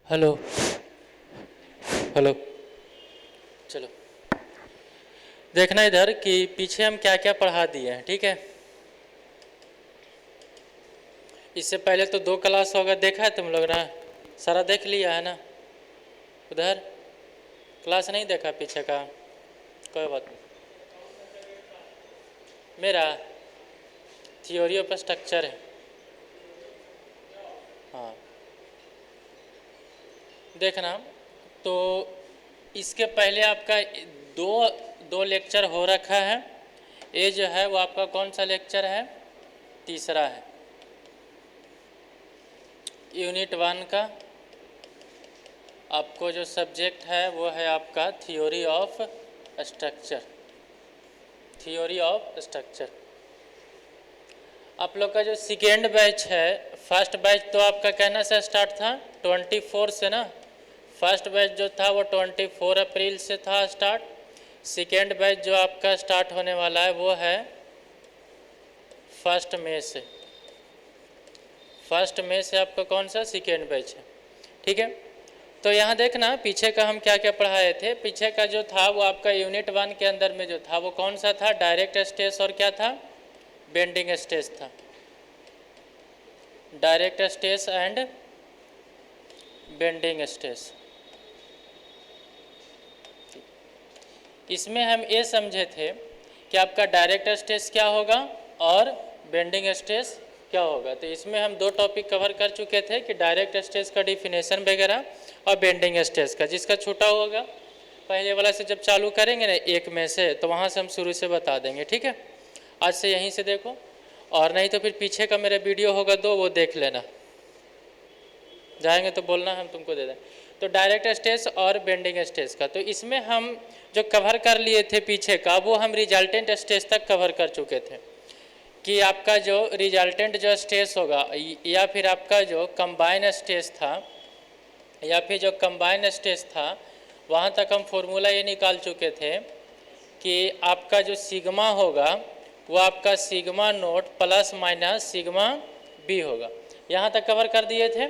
Hello hello. चलो देखना इधर कि पीछे हम क्या क्या पढ़ा दिए हैं, ठीक है। इससे पहले तो 2 क्लास होगा, देखा है तुम लोग ना, सारा देख लिया है ना। उधर क्लास नहीं देखा पीछे का, कोई बात नहीं। मेरा थ्योरी ऑफ स्ट्रक्चर है। हाँ देखना, तो इसके पहले आपका दो दो लेक्चर हो रखा है। ये जो है वो आपका कौन सा लेक्चर है? तीसरा है, यूनिट 1 का। आपको जो सब्जेक्ट है वो है आपका theory of structure. Theory of structure आप लोग का जो सेकेंड बैच है, फर्स्ट बैच तो आपका कहना से स्टार्ट था 24 से ना। फर्स्ट बैच जो था वो 24 अप्रैल से था स्टार्ट। सेकेंड बैच जो आपका स्टार्ट होने वाला है वो है 1 मई से। 1 मई से आपका कौन सा सेकेंड बैच है, ठीक है। तो यहाँ देखना पीछे का हम क्या क्या पढ़ाए थे। पीछे का जो था वो आपका यूनिट 1 के अंदर में जो था वो कौन सा था? डायरेक्ट स्ट्रेस और क्या था? बेंडिंग स्ट्रेस था। Direct stress and bending stress. इसमें हम ये समझे थे कि आपका डायरेक्ट स्ट्रेस क्या होगा और बेंडिंग स्ट्रेस क्या होगा। तो इसमें हम 2 टॉपिक कवर कर चुके थे कि डायरेक्ट स्ट्रेस का डिफिनेशन वगैरह और बेंडिंग स्ट्रेस का। जिसका छूटा होगा पहले वाला से जब चालू करेंगे ना 1 मई से, तो वहाँ से हम शुरू से बता देंगे, ठीक है। आज से यहीं से देखो, और नहीं तो फिर पीछे का मेरा वीडियो होगा 2, वो देख लेना। जाएंगे तो बोलना, हम तुमको दे दें। तो डायरेक्ट स्ट्रेस और बेंडिंग स्ट्रेस का, तो इसमें हम जो कवर कर लिए थे पीछे का, वो हम रिजल्टेंट स्ट्रेस तक कवर कर चुके थे कि आपका जो रिजल्टेंट जो स्ट्रेस होगा या फिर आपका जो कंबाइन स्ट्रेस था, या फिर जो कंबाइन स्ट्रेस था, वहाँ तक हम फॉर्मूला ये निकाल चुके थे कि आपका जो सिग्मा होगा वो आपका sigma naught plus minus sigma B होगा। यहाँ तक कवर कर दिए थे,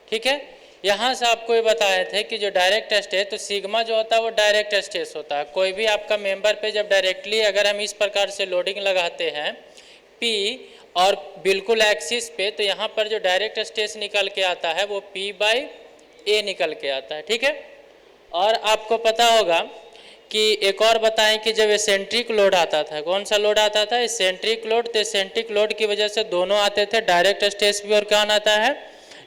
ठीक है। यहाँ से आपको ये बताए थे कि जो डायरेक्ट स्ट्रेस, तो सिग्मा जो होता है वो डायरेक्ट स्ट्रेस होता है। कोई भी आपका मेंबर पे जब डायरेक्टली अगर हम इस प्रकार से लोडिंग लगाते हैं P और बिल्कुल एक्सिस पे, तो यहाँ पर जो डायरेक्ट स्ट्रेस निकल के आता है वो P/A निकल के आता है, ठीक है। और आपको पता होगा कि एक और बताएं कि जब एसेंट्रिक लोड आता था, कौन सा लोड आता था? Eccentric load. तो एसेंट्रिक लोड की वजह से दोनों आते थे, डायरेक्ट स्ट्रेस भी और कौन आता है?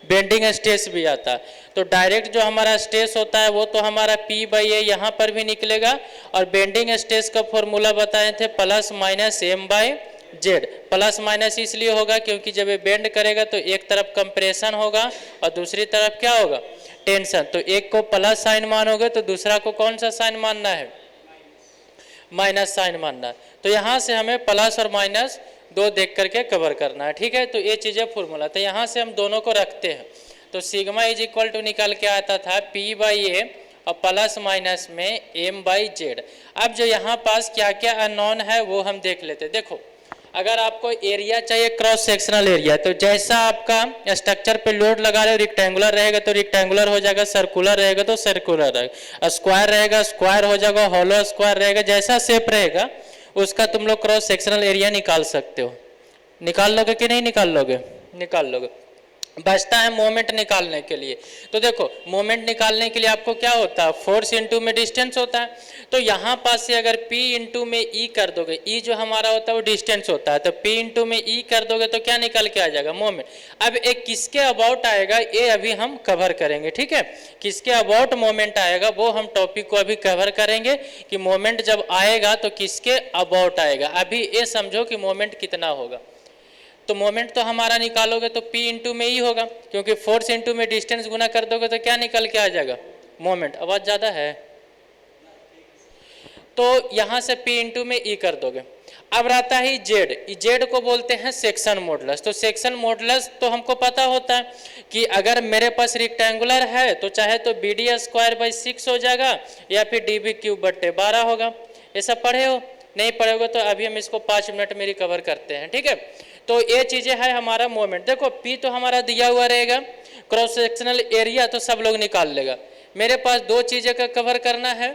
बेंडिंग स्ट्रेस भी आता है। तो डायरेक्ट जो हमारा स्ट्रेस होता है वो तो हमारा P/A यहाँ पर भी निकलेगा, और बेंडिंग स्ट्रेस का फॉर्मूला बताए थे plus minus M/Z। Plus minus इसलिए होगा क्योंकि जब ये बेंड करेगा तो एक तरफ कंप्रेशन होगा और दूसरी तरफ क्या होगा? टेंशन। तो एक को प्लस साइन मानोगे तो दूसरा को कौन सा साइन मानना है? माइनस साइन मानना है। तो यहाँ से हमें प्लस और माइनस 2 देख करके कवर करना है, ठीक है। तो ये चीज़ें फॉर्मूला, तो यहाँ से हम दोनों को रखते हैं। तो सिग्मा इज इक्वल टू निकल के आता था P/A और प्लस माइनस में M/Z। अब जो यहाँ पास क्या क्या अननोन है वो हम देख लेते। देखो, अगर आपको एरिया चाहिए, क्रॉस सेक्शनल एरिया, तो जैसा आपका स्ट्रक्चर पे लोड लगा रहे हो, रेक्टेंगुलर रहेगा तो रेक्टेंगुलर हो जाएगा, सर्कुलर रहेगा तो सर्कुलर रहेगा, स्क्वायर रहेगा स्क्वायर हो जाएगा, हॉलो स्क्वायर रहेगा, जैसा शेप रहेगा उसका तुम लोग क्रॉस सेक्शनल एरिया निकाल सकते हो। निकाल लोगे कि नहीं निकाल लोगे? निकाल लोगे। बचता है मोमेंट निकालने के लिए। तो देखो, मोमेंट निकालने के लिए आपको क्या होता है? फोर्स इंटू में डिस्टेंस होता है। तो यहाँ पास से अगर P इंटू में E कर दोगे, E जो हमारा होता है वो डिस्टेंस होता है, तो P इंटू में E कर दोगे तो क्या निकल के आ जाएगा? मोमेंट। अब एक किसके अबाउट आएगा ये अभी हम कवर करेंगे, ठीक है। किसके अबाउट मोमेंट आएगा वो हम टॉपिक को अभी कवर करेंगे कि मोमेंट जब आएगा तो किसके अबाउट आएगा। अभी ये समझो कि मोमेंट कितना होगा। तो मोमेंट तो हमारा निकालोगे तो P इंटू में E होगा, क्योंकि फोर्स इंटू में डिस्टेंस गुना कर दोगे तो क्या निकल के आ जाएगा? मोमेंट। आवाज ज़्यादा है तो यहाँ से P इंटू में E कर दोगे। अब रहता है Z को बोलते हैं सेक्शन मॉडुलस। तो सेक्शन मॉडुलस तो हमको पता होता है कि अगर मेरे पास रेक्टेंगुलर है तो चाहे तो BD² बाई 6 हो जाएगा या फिर DB³ बटे 12 होगा। ये सब पढ़े हो? नहीं पढ़े होगे तो अभी हम इसको 5 मिनट में रिकवर करते हैं, ठीक है। तो ये चीज़ें है हमारा मोमेंट। देखो पी तो हमारा दिया हुआ रहेगा, क्रॉस सेक्शनल एरिया तो सब लोग निकाल लेगा। मेरे पास 2 चीज़ें का कवर करना है,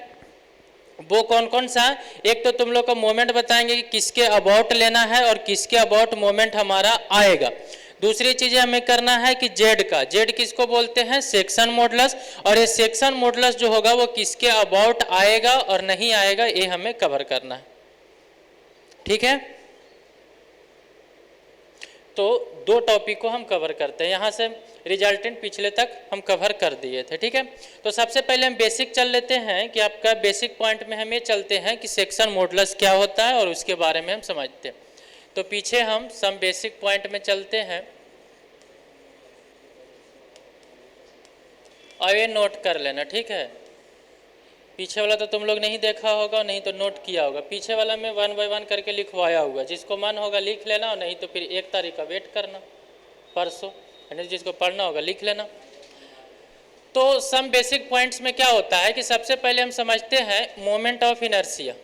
वो कौन कौन सा? एक तो तुम लोग को मोमेंट बताएंगे कि किसके अबाउट लेना है और किसके अबाउट मोमेंट हमारा आएगा। दूसरी चीज़ हमें करना है कि जेड का, जेड किसको बोलते हैं? Section modulus. और ये सेक्शन मॉडुलस जो होगा वो किसके अबाउट आएगा और नहीं आएगा, ये हमें कवर करना है, ठीक है। तो 2 टॉपिक को हम कवर करते हैं, यहाँ से रिजल्टेंट पिछले तक हम कवर कर दिए थे, ठीक है। तो सबसे पहले हम बेसिक चल लेते हैं कि आपका बेसिक पॉइंट में हम ये चलते हैं कि सेक्शन मॉडुलस क्या होता है और उसके बारे में हम समझते हैं। तो पीछे हम सम बेसिक पॉइंट में चलते हैं और ये नोट कर लेना, ठीक है। पीछे वाला तो तुम लोग नहीं देखा होगा, नहीं तो नोट किया होगा। पीछे वाला में 1 बाय 1 करके लिखवाया हुआ, जिसको मन होगा लिख लेना और नहीं तो फिर 1 तारीख का वेट करना, परसों, यानी जिसको पढ़ना होगा लिख लेना। तो सम बेसिक पॉइंट्स में क्या होता है कि सबसे पहले हम समझते हैं moment of inertia.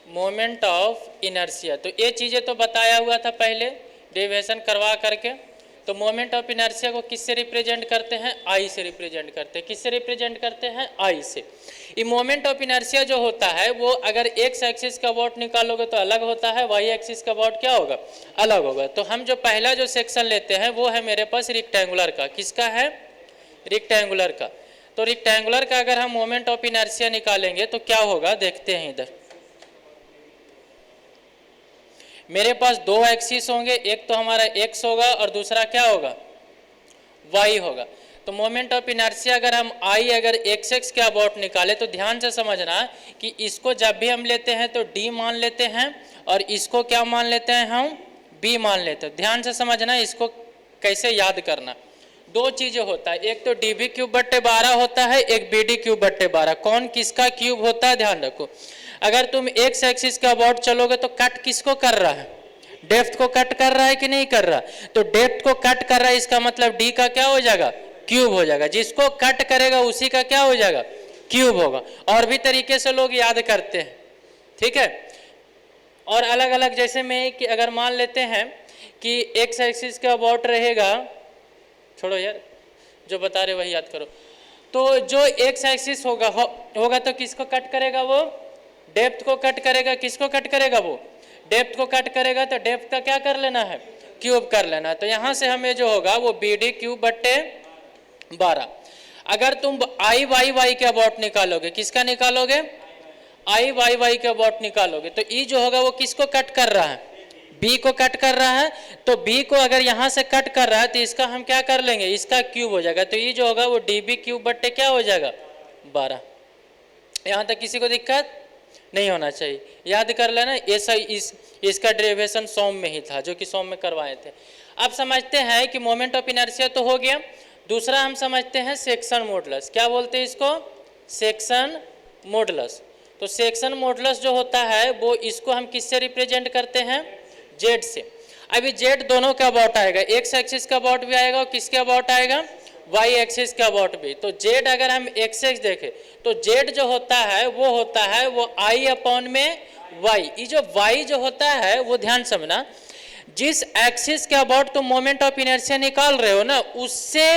Moment of inertia, तो ये चीज़ें तो बताया हुआ था पहले डेरिवेशन करवा करके। तो मोमेंट ऑफ इनर्शिया को किससे रिप्रेजेंट करते हैं? आई से रिप्रेजेंट करते हैं। किससे रिप्रेजेंट करते हैं? आई से। ये मोमेंट ऑफ इनर्शिया जो होता है वो अगर एक्स एक्सिस का अबाउट निकालोगे तो अलग होता है, वाई एक्सिस का अबाउट क्या होगा? अलग होगा। तो हम जो पहला जो सेक्शन लेते हैं वो है मेरे पास रेक्टेंगुलर का। किसका है? रेक्टेंगुलर का। तो रेक्टेंगुलर का अगर हम मोमेंट ऑफ इनर्शिया निकालेंगे तो क्या होगा, देखते हैं इधर। मेरे पास 2 एक्सिस होंगे, एक तो हमारा एक्स होगा और दूसरा क्या होगा? वाई होगा। तो मोमेंट ऑफ इनर्शिया अगर हम आई अगर एक्स एक्स के अबाउट निकाले तो ध्यान से समझना कि इसको जब भी हम लेते हैं तो डी मान लेते हैं और इसको क्या मान लेते हैं? हम बी मान लेते हैं। ध्यान से समझना, इसको कैसे याद करना। 2 चीज़ें होता है, एक तो डी बी क्यूब बट्टे 12 होता है, एक बी डी क्यूब बट्टे 12। कौन किसका क्यूब होता है ध्यान रखो। अगर तुम एक्स एक्सिस के अबाउट चलोगे तो कट किसको कर रहा है? डेप्थ को कट कर रहा है कि नहीं कर रहा? तो डेप्थ को कट कर रहा है, इसका मतलब डी का क्या हो जाएगा? क्यूब हो जाएगा। जिसको कट करेगा उसी का क्या हो जाएगा? क्यूब होगा। और भी तरीके से लोग याद करते हैं, ठीक है। और अलग अलग, जैसे में कि अगर मान लेते हैं कि एक्स एक्सिस के अबाउट रहेगा, छोड़ो यार जो बता रहे वही याद करो। तो जो एक्स एक्सिस होगा तो किसको कट करेगा? वो डेप्थ को कट करेगा। किसको कट करेगा? वो डेप्थ को कट करेगा। तो डेप्थ का क्या कर लेना है? क्यूब कर लेना है। तो यहाँ से हमें जो होगा वो बी डी क्यूब बट्टे 12। अगर तुम आई वाई वाई के अबाउट निकालोगे, किसका निकालोगे? आई वाई वाई के अबाउट निकालोगे तो ई जो होगा वो किसको कट कर रहा है? बी को कट कर रहा है। तो बी को अगर यहाँ से कट कर रहा है तो इसका हम क्या कर लेंगे? इसका क्यूब हो जाएगा। तो ई जो होगा वो डी बी क्यूब बट्टे क्या हो जाएगा? 12। यहाँ तक किसी को दिक्कत नहीं होना चाहिए, याद कर लेना। ऐसा इसका डेरिवेशन सोम में ही था, जो कि सोम में करवाए थे। अब समझते हैं कि मोमेंट ऑफ इनर्शिया तो हो गया। दूसरा हम समझते हैं सेक्शन मॉडुलस। क्या बोलते हैं इसको? Section modulus. तो सेक्शन मॉडुलस जो होता है वो इसको हम किससे रिप्रेजेंट करते हैं? जेड से। अभी जेड दोनों का अबाउट आएगा, एक्स एक्सिस का अबाउट भी आएगा और किसके अबाउट आएगा? वाई एक्सिस का अबाउट भी। तो जेड अगर हम एक्स एक्स देखें तो जेड जो होता है वो आई अपॉन में वाई। ये जो वाई जो होता है वो ध्यान समझना, जिस एक्सिस के अबाउट तुम मोमेंट ऑफ इनर्शिया निकाल रहे हो ना, उससे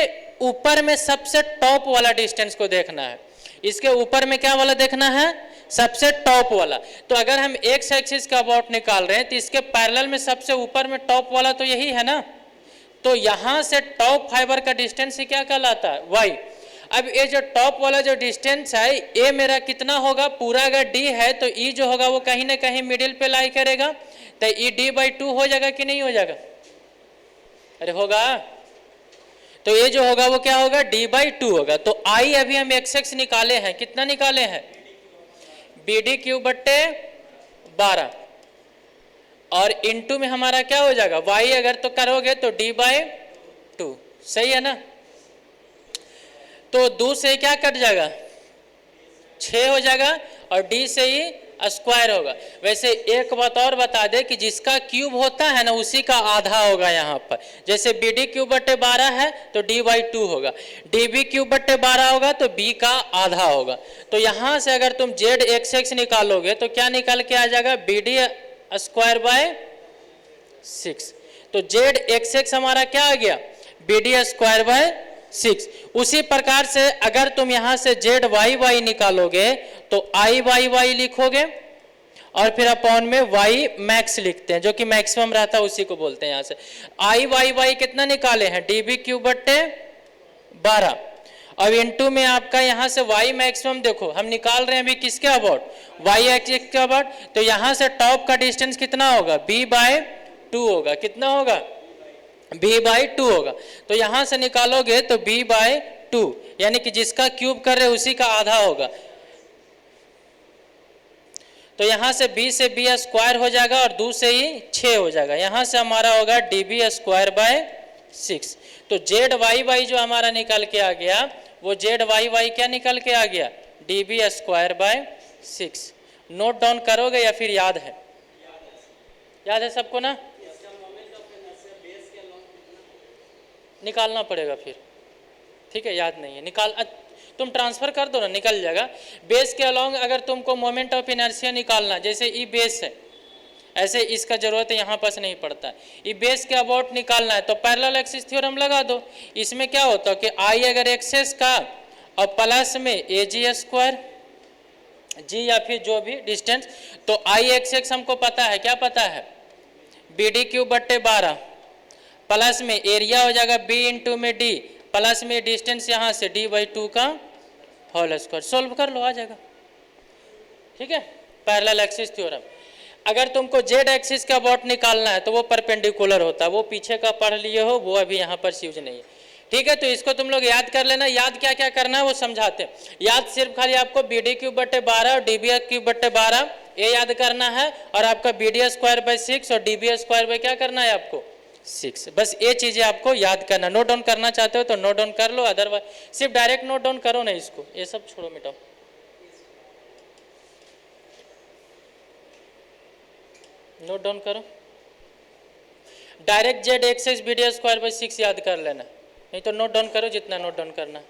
ऊपर में सबसे टॉप वाला डिस्टेंस को देखना है। इसके ऊपर में क्या वाला देखना है? सबसे टॉप वाला। तो अगर हम एक्स एक्सिस का अबाउट निकाल रहे हैं तो इसके पैरेलल में सबसे ऊपर में टॉप वाला तो यही है ना। तो यहाँ से टॉप फाइबर का डिस्टेंस ही क्या कहलाता है? वाई। अब ये जो टॉप वाला जो डिस्टेंस है ये मेरा कितना होगा? पूरा अगर डी है तो ई जो होगा वो कहीं ना कहीं मिडिल पे लाई करेगा। तो ई डी बाई 2 हो जाएगा कि नहीं हो जाएगा? अरे होगा। तो ये जो होगा वो क्या होगा? डी बाई 2 होगा। तो आई अभी हम एक्स एक्स निकाले हैं, कितना निकाले हैं? बी डी क्यूब बट्टे 12 और इनटू में हमारा क्या हो जाएगा? वाई अगर तो करोगे तो डी बाई 2। सही है ना। तो 2 से क्या कट जाएगा? 6 हो जाएगा और डी से ही स्क्वायर होगा। वैसे एक बात और बता दे कि जिसका क्यूब होता है ना उसी का आधा होगा यहाँ पर। जैसे बी डी क्यूब बटे 12 है तो डी बाई 2 होगा, डी बी क्यूब बटे 12 होगा तो बी का आधा होगा। तो यहाँ से अगर तुम जेड एक्स एक्स निकालोगे तो क्या निकल के आ जाएगा, बी डी स्क्वायर बाय 6। तो जेड एक्स एक्स हमारा क्या आ गया, बी डी स्क्वायर बाय 6। उसी प्रकार से अगर तुम यहां से जेड वाई वाई निकालोगे तो आई वाई वाई लिखोगे और फिर अपॉन में वाई मैक्स लिखते हैं, जो कि मैक्सिमम रहता है उसी को बोलते हैं। यहां से आई वाई वाई कितना निकाले हैं, डी बी क्यूब बट्टे 12। अब इनटू में आपका यहां से वाई मैक्सिमम देखो हम निकाल रहे हैं अभी किसके अबाउट, वाई एक्स के अबाउट। तो यहां से टॉप का डिस्टेंस कितना होगा, बी बाय 2 होगा। कितना होगा, b बाई 2 होगा। तो यहां से निकालोगे तो b बाई 2, यानी कि जिसका क्यूब कर रहे उसी का आधा होगा। तो यहां से b से b स्क्वायर हो जाएगा और 2 से ही 6 हो जाएगा। यहां से हमारा होगा db स्क्वायर बाय 6। तो जेड वाई वाई जो हमारा निकल के आ गया वो जेड वाई वाई क्या निकल के आ गया, db square by 6। Note down करोगे या फिर याद है, याद है सबको ना, निकालना पड़ेगा फिर, ठीक है, याद नहीं है निकाल, तुम ट्रांसफर कर दो ना निकल जाएगा। बेस के अलोंग अगर तुमको मोमेंट ऑफ इनर्शिया निकालना, जैसे ई बेस है ऐसे इसका जरूरत है यहाँ पास नहीं पड़ता है, ई बेस के अबाउट निकालना है तो पैरेलल एक्सिस थ्योरम लगा दो। इसमें क्या होता है कि आई अगर एक्सेस का और प्लस में ए जी स्क्वायर जी या फिर जो भी डिस्टेंस, तो आई एक्स एक्स हमको पता है, क्या पता है, बी डी क्यूब बट्टे 12 प्लस में एरिया हो जाएगा b इंटू में d प्लस में डिस्टेंस यहाँ से d बाई 2 का होल स्क्वायर। सोल्व कर लो आ जाएगा, ठीक है। Parallel axis theorem. अगर तुमको जेड एक्सिस का अबाउट निकालना है तो वो परपेंडिकुलर होता है, वो पीछे का पढ़ लिए हो, वो अभी यहाँ पर यूज नहीं है, ठीक है। तो इसको तुम लोग याद कर लेना। याद क्या क्या करना है वो समझाते हैं। याद सिर्फ खाली आपको बी डी क्यूब बट्टे 12 और डी बी क्यूब बट्टे 12 ये याद करना है, और आपका बी डी स्क्वायर बाई 6 और डी बी स्क्वायर बाई क्या करना है आपको 6। बस ये चीजें आपको याद करना। नोट डाउन करना चाहते हो तो नोट डाउन कर लो, अदरवाइज सिर्फ डायरेक्ट नोट डाउन करो ना, इसको ये सब छोड़ो मिटाओ, नोट डाउन करो। Direct Z X X B D square by 6 याद कर लेना, नहीं तो नोट डाउन करो जितना नोट डाउन करना।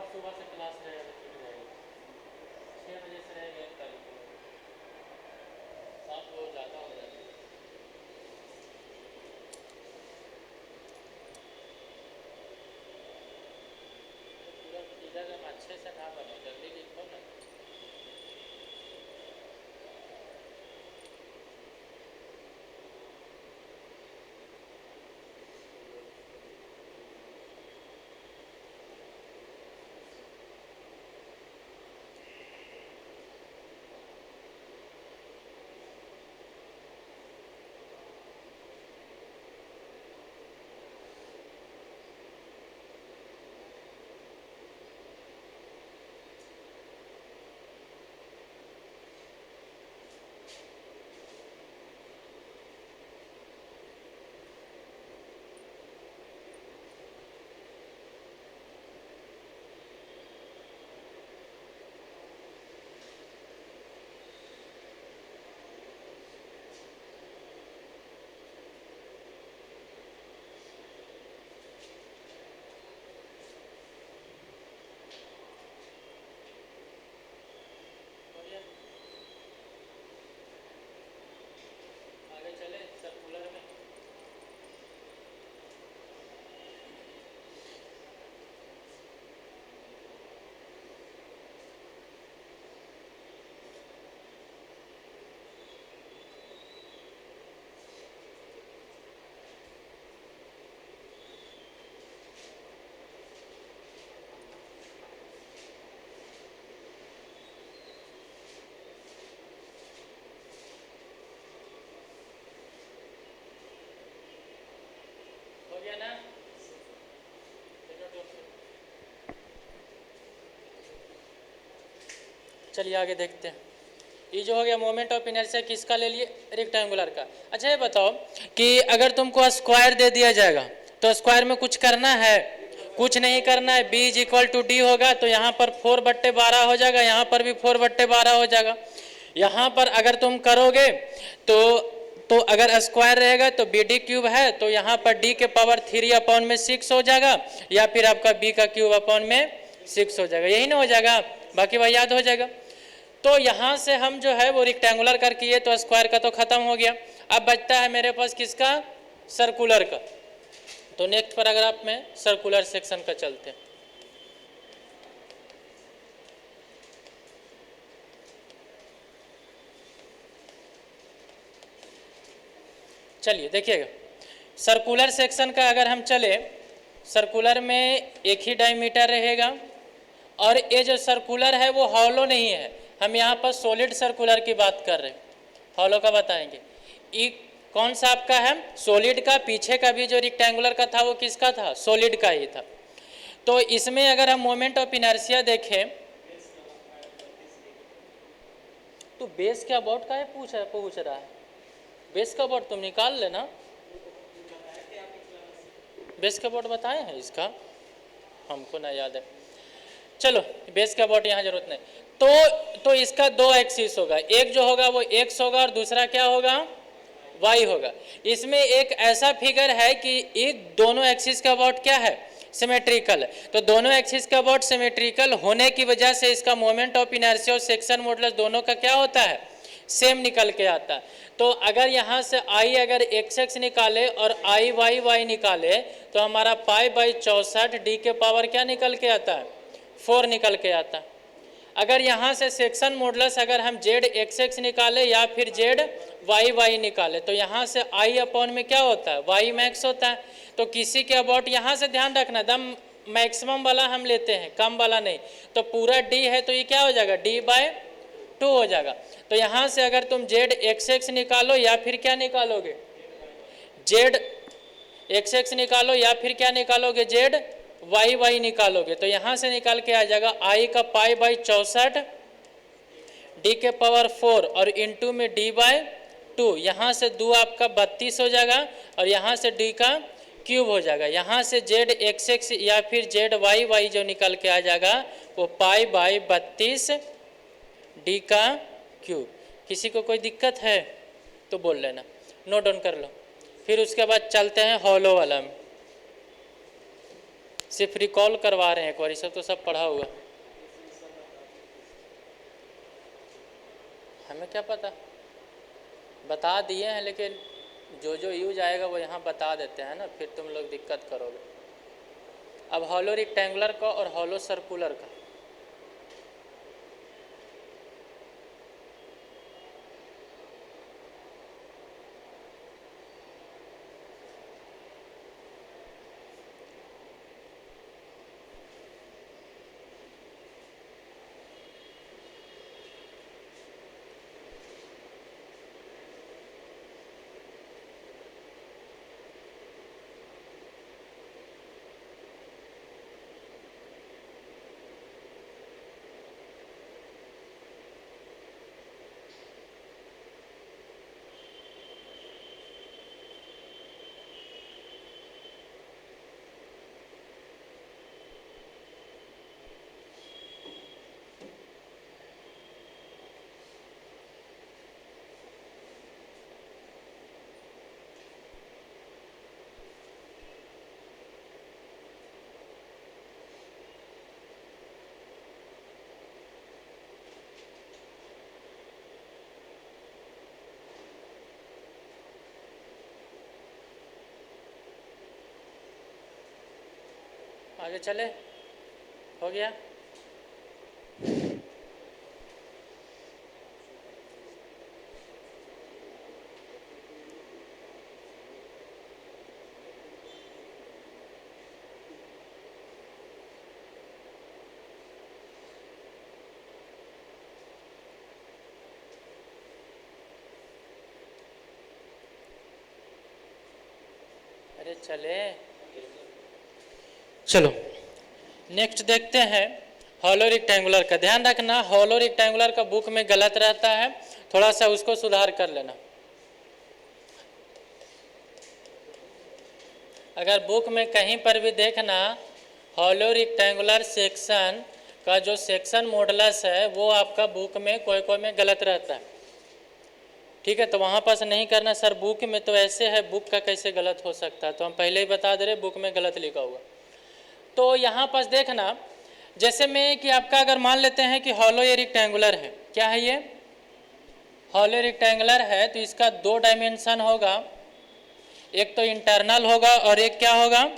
सुबह से क्लास रहेगा, 6 बजे से रहेगा 1 तारीख को, 7 बहुत ज़्यादा हो जाता है। पूरा इधर हम अच्छे से ना बनो, जल्दी लिखो ना। हो गया ना? चलिए आगे देखते हैं। ये जो हो गया मोमेंट ऑफ इनर्शिया किसका ले लिए? रेक्टेंगुलर का। अच्छा ये बताओ कि अगर तुमको स्क्वायर दे दिया जाएगा तो स्क्वायर में कुछ करना है? कुछ नहीं करना है। b is equal to D होगा तो यहाँ पर 4/12 हो जाएगा, यहाँ पर भी 4/12 हो जाएगा। यहाँ पर अगर तुम करोगे तो अगर स्क्वायर रहेगा तो बी डी क्यूब है तो यहाँ पर d के पावर 3/6 हो जाएगा, या फिर आपका b का क्यूब अपॉन में 6 हो जाएगा। यही ना हो जाएगा, बाकी वह याद हो जाएगा। तो यहाँ से हम जो है वो रेक्टेंगुलर कर किए तो स्क्वायर का तो खत्म हो गया। अब बचता है मेरे पास किसका? सर्कुलर का। तो नेक्स्ट पैराग्राफ में सर्कुलर सेक्शन का चलते हैं। चलिए देखिएगा, सर्कुलर सेक्शन का अगर हम चले, सर्कुलर में एक ही डायमीटर रहेगा और ये जो सर्कुलर है वो हॉलो नहीं है। हम यहाँ पर सॉलिड सर्कुलर की बात कर रहे हैं, हॉलो का बताएंगे। ये कौन सा आपका है? सॉलिड का। पीछे का भी जो रेक्टेंगुलर का था वो किसका था? सॉलिड का ही था। तो इसमें अगर हम मोमेंट ऑफ इनर्शिया देखें तो बेस के अबाउट का है पूछ रहा है। बेस का अबाउट तुम निकाल लेना। बेस का अबाउट बताए हैं इसका, हमको ना याद है। चलो बेस का अबाउट यहाँ जरूरत नहीं। तो इसका दो एक्सिस होगा, एक जो होगा वो एक्स होगा और दूसरा क्या होगा? वाई होगा। इसमें एक ऐसा फिगर है कि ये दोनों एक्सिस का अबाउट क्या है? सिमेट्रिकल है। तो दोनों एक्सिस का अबाउट सिमेट्रिकल होने की वजह से इसका मोमेंट ऑफ इनर्शिया और सेक्शन मॉडुलस दोनों का क्या होता है? सेम निकल के आता है। तो अगर यहाँ से आई अगर एक्स एक्स निकाले और आई वाई वाई निकाले तो हमारा π/64 डी के पावर क्या निकल के आता है? 4 निकल के आता है। अगर यहाँ से सेक्शन मॉडुलस अगर हम जेड एक्स एक्स निकाले या फिर जेड वाई वाई निकाले तो यहाँ से आई अपॉन में क्या होता है? वाई मैक्स होता है। तो किसी के अबाउट यहाँ से ध्यान रखना, दम मैक्सिमम वाला हम लेते हैं, कम वाला नहीं। तो पूरा डी है तो ये क्या हो जाएगा? d/2 हो जाएगा। तो यहाँ से अगर तुम जेड एक्स एक्स निकालो या फिर क्या निकालोगे? जेड एक्स एक्स निकालो या फिर क्या निकालोगे? जेड वाई वाई निकालोगे तो यहाँ से निकाल के आ जाएगा आई का π/64 डी के पावर 4 और इंटू में d/2। यहाँ से 2 आपका 32 हो जाएगा और यहाँ से डी का क्यूब हो जाएगा। यहाँ से जेड एक्स एक्स या फिर जेड वाई वाई जो निकल के आ जाएगा वो π/32 डी का क्यूब। किसी को कोई दिक्कत है तो बोल लेना, नोट डाउन कर लो। फिर उसके बाद चलते हैं हॉलो वाला में। सिर्फ रिकॉल करवा रहे हैं एक बार, सब तो सब पढ़ा हुआ। हमें क्या पता, बता दिए हैं लेकिन जो यूज आएगा वो यहाँ बता देते हैं ना, फिर तुम लोग दिक्कत करोगे। अब हॉलो रेक्टेंगुलर का और हॉलो सर्कुलर का। आगे चले, हो गया। अरे चले, चलो नेक्स्ट देखते हैं हॉलो रेक्टेंगुलर का। ध्यान रखना हॉलो रेक्टेंगुलर का बुक में गलत रहता है, थोड़ा सा उसको सुधार कर लेना। अगर बुक में कहीं पर भी देखना हॉलो रेक्टेंगुलर सेक्शन का जो सेक्शन मॉडुलस है वो आपका बुक में कोई कोई में गलत रहता है, ठीक है। तो वहाँ पास नहीं करना सर बुक में तो ऐसे है, बुक का कैसे गलत हो सकता है, तो हम पहले ही बता दे रहे बुक में गलत लिखा हुआ। तो यहाँ पास देखना जैसे में कि आपका अगर मान लेते हैं कि हॉलो ये रेक्टेंगुलर है, क्या है ये हॉलो रेक्टेंगुलर है, तो इसका दो डायमेंशन होगा, एक तो इंटरनल होगा और एक क्या होगा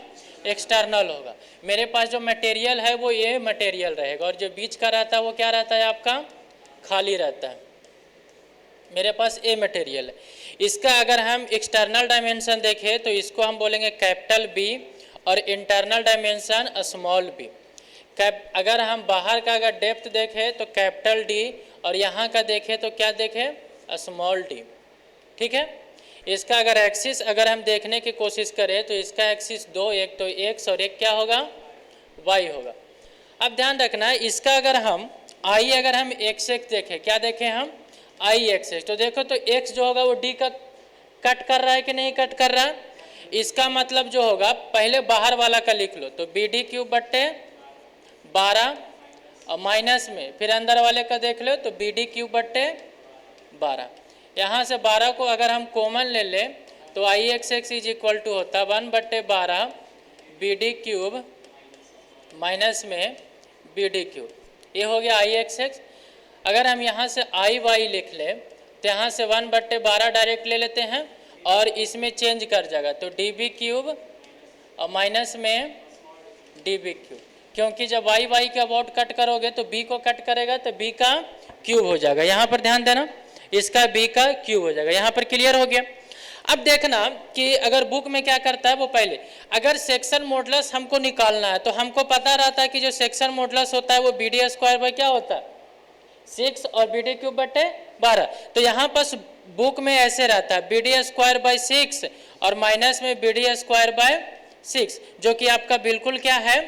एक्सटर्नल होगा। मेरे पास जो मटेरियल है वो ये मटेरियल रहेगा और जो बीच का रहता है वो क्या रहता है आपका खाली रहता है। मेरे पास ए मटेरियल है। इसका अगर हम एक्सटर्नल डायमेंशन देखें तो इसको हम बोलेंगे कैपिटल बी और इंटरनल डायमेंशन स्मॉल बी। अगर हम बाहर का अगर डेप्थ देखें तो कैपिटल डी और यहाँ का देखें तो क्या देखें स्मॉल डी, ठीक है। इसका अगर एक्सिस अगर हम देखने की कोशिश करें तो इसका एक्सिस दो, एक तो एक्स और एक क्या होगा वाई होगा। अब ध्यान रखना इसका अगर हम आई अगर हम एक्स एक्स देखें, क्या देखें हम आई एक्स एक्स, तो देखो तो एक्स जो होगा वो डी का कट कर रहा है कि नहीं कट कर रहा है। इसका मतलब जो होगा पहले बाहर वाला का लिख लो तो बी डी क्यूब बट्टे 12 और माइनस में फिर अंदर वाले का देख लो तो बी डी क्यूब बट्टे 12। यहाँ से 12 को अगर हम कॉमन ले लें तो I x x is equal to होता 1/12 बी डी क्यूब माइनस में बी डी क्यूब, ये हो गया आई एक्स एक्स। अगर हम यहाँ से आई वाई लिख लें तो यहाँ से 1/12 डायरेक्ट ले लेते हैं और इसमें चेंज कर जाएगा तो डी बी क्यूब और माइनस में डी बी क्यूब, क्योंकि जब वाई वाई के अबाउट कट करोगे तो बी को कट करेगा तो बी का क्यूब हो जाएगा। यहाँ पर ध्यान देना इसका बी का क्यूब हो जाएगा। यहाँ पर क्लियर हो गया। अब देखना कि अगर बुक में क्या करता है वो पहले अगर सेक्शन मॉडुलस हमको निकालना है तो हमको पता रहता है कि जो सेक्शन मॉडुलस होता है वो बी डी स्क्वायर बाई क्या होता है 6 और बी डी क्यूब बटे 12। तो यहाँ पर बुक में ऐसे रहता है बी डी स्क्वायर बाई 6 और माइनस में बी डी स्क्वायर बाई 6, जो कि आपका बिल्कुल क्या है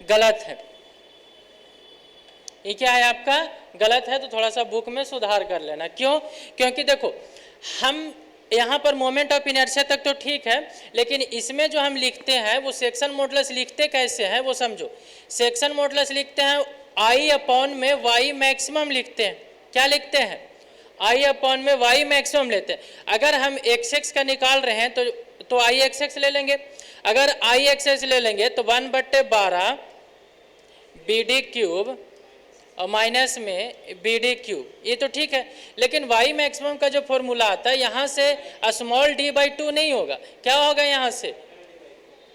गलत है। ये क्या है आपका गलत है, तो थोड़ा सा बुक में सुधार कर लेना। क्यों? क्योंकि देखो हम यहाँ पर मोमेंट ऑफ इनर्शिया तक तो ठीक है, लेकिन इसमें जो हम लिखते हैं वो सेक्शन मॉडुलस लिखते कैसे हैं वो समझो। सेक्शन मॉडुलस लिखते हैं आई अपॉन में वाई मैक्सिमम लिखते हैं। क्या लिखते हैं आई अपॉन में वाई मैक्सिमम लेते हैं। अगर हम एक्स एक्स का निकाल रहे हैं तो आई एक्स एक्स ले लेंगे। अगर आई एक्स एक्स ले लेंगे तो 1/12 बी डी क्यूब और माइनस में बी डी क्यूब, ये तो ठीक है। लेकिन वाई मैक्सिमम का जो फॉर्मूला आता है यहाँ से स्मॉल डी बाई 2 नहीं होगा, क्या होगा यहाँ से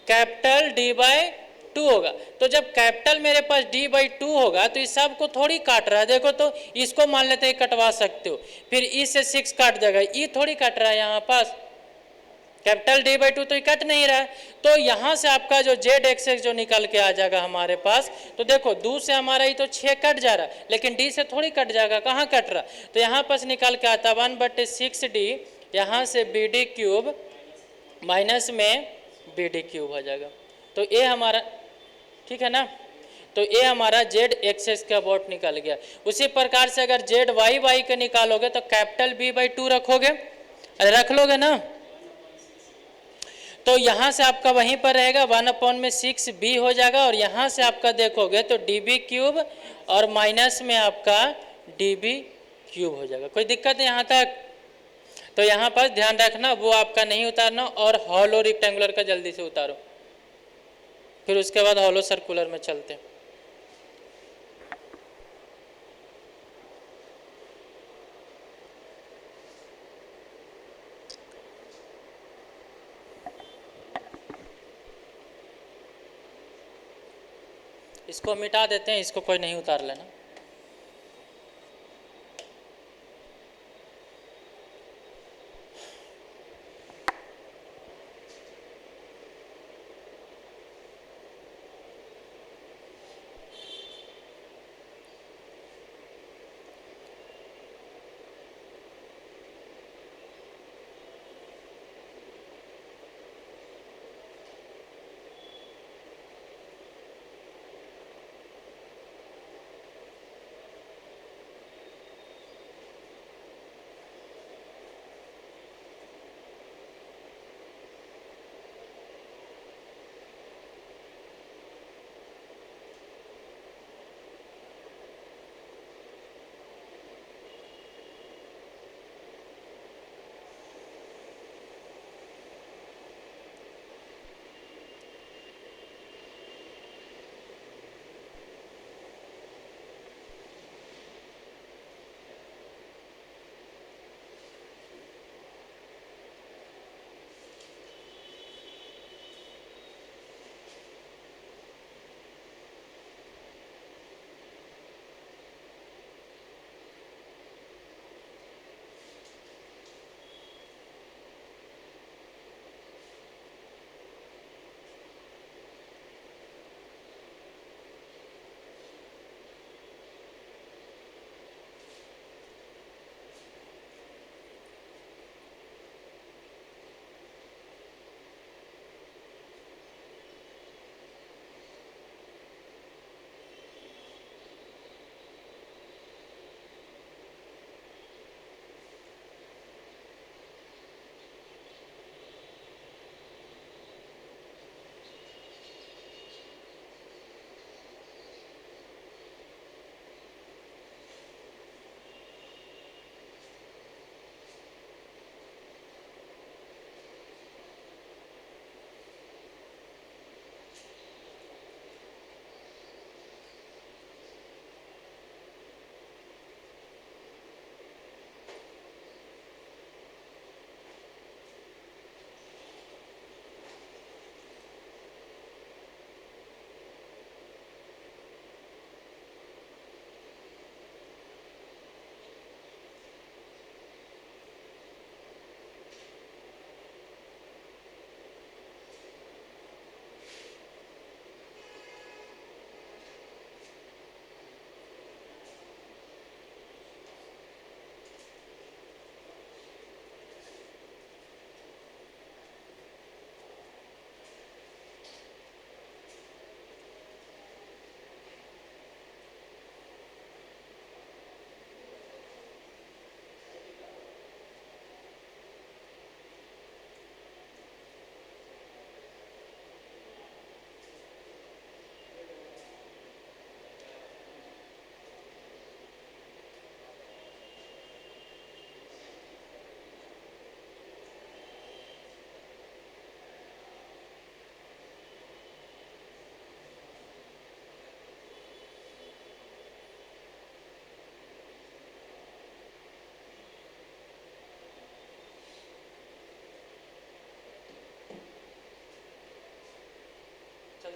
कैपिटल डी बाई 2 होगा। तो जब कैपिटल मेरे पास डी बाई 2 होगा तो इस सब को थोड़ी काट रहा है, देखो तो इसको मान लेते हैं कटवा सकते हो, फिर ई से 6 काट जाएगा, ई थोड़ी काट रहा है यहाँ पास कैपिटल डी बाई 2 तो ये कट नहीं रहा है। तो यहाँ से आपका जो जेड एक्स एक्स जो निकल के आ जाएगा हमारे पास, तो देखो 2 से हमारा ये तो 6 कट जा रहा है, लेकिन डी से थोड़ी कट जाएगा, कहाँ कट रहा। तो यहाँ पास निकल के आता 1/6 डी, यहाँ से बी डी क्यूब माइनस में बी डी क्यूब हो जाएगा। तो ये हमारा ठीक है ना, तो ये हमारा जेड एक्स एक्स का अबाउट निकल गया। उसी प्रकार से अगर जेड वाई वाई का निकालोगे तो कैपिटल बी बाई 2 रखोगे, अरे रख लोगे ना, तो यहाँ से आपका वहीं पर रहेगा 1/6 बी हो जाएगा और यहाँ से आपका देखोगे तो डी बी क्यूब और माइनस में आपका डी बी क्यूब हो जाएगा। कोई दिक्कत है यहाँ तक? तो यहाँ पर ध्यान रखना वो आपका नहीं उतारना और हॉलो रेक्टेंगुलर का जल्दी से उतारो, फिर उसके बाद हॉलो सर्कुलर में चलते हैं। इसको मिटा देते हैं, इसको कोई नहीं उतार लेना।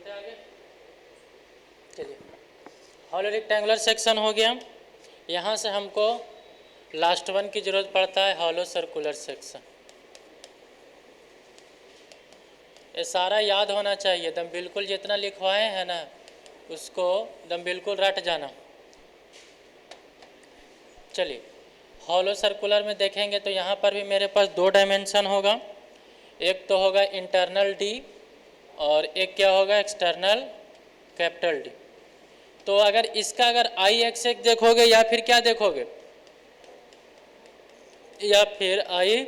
चलते आगे। चलिए, हॉलो रेक्टेंगुलर सेक्शन हो गया। यहाँ से हमको लास्ट वन की ज़रूरत पड़ता है, हॉलो सर्कुलर सेक्शन। ये सारा याद होना चाहिए, एकदम बिल्कुल जितना लिखवाए हैं ना उसको एकदम बिल्कुल रट जाना। चलिए, हॉलो सर्कुलर में देखेंगे तो यहाँ पर भी मेरे पास दो डायमेंशन होगा, एक तो होगा इंटरनल डी और एक क्या होगा एक्सटर्नल कैपिटल डी। तो अगर इसका अगर आई एक्स देखोगे या फिर क्या देखोगे, या फिर आई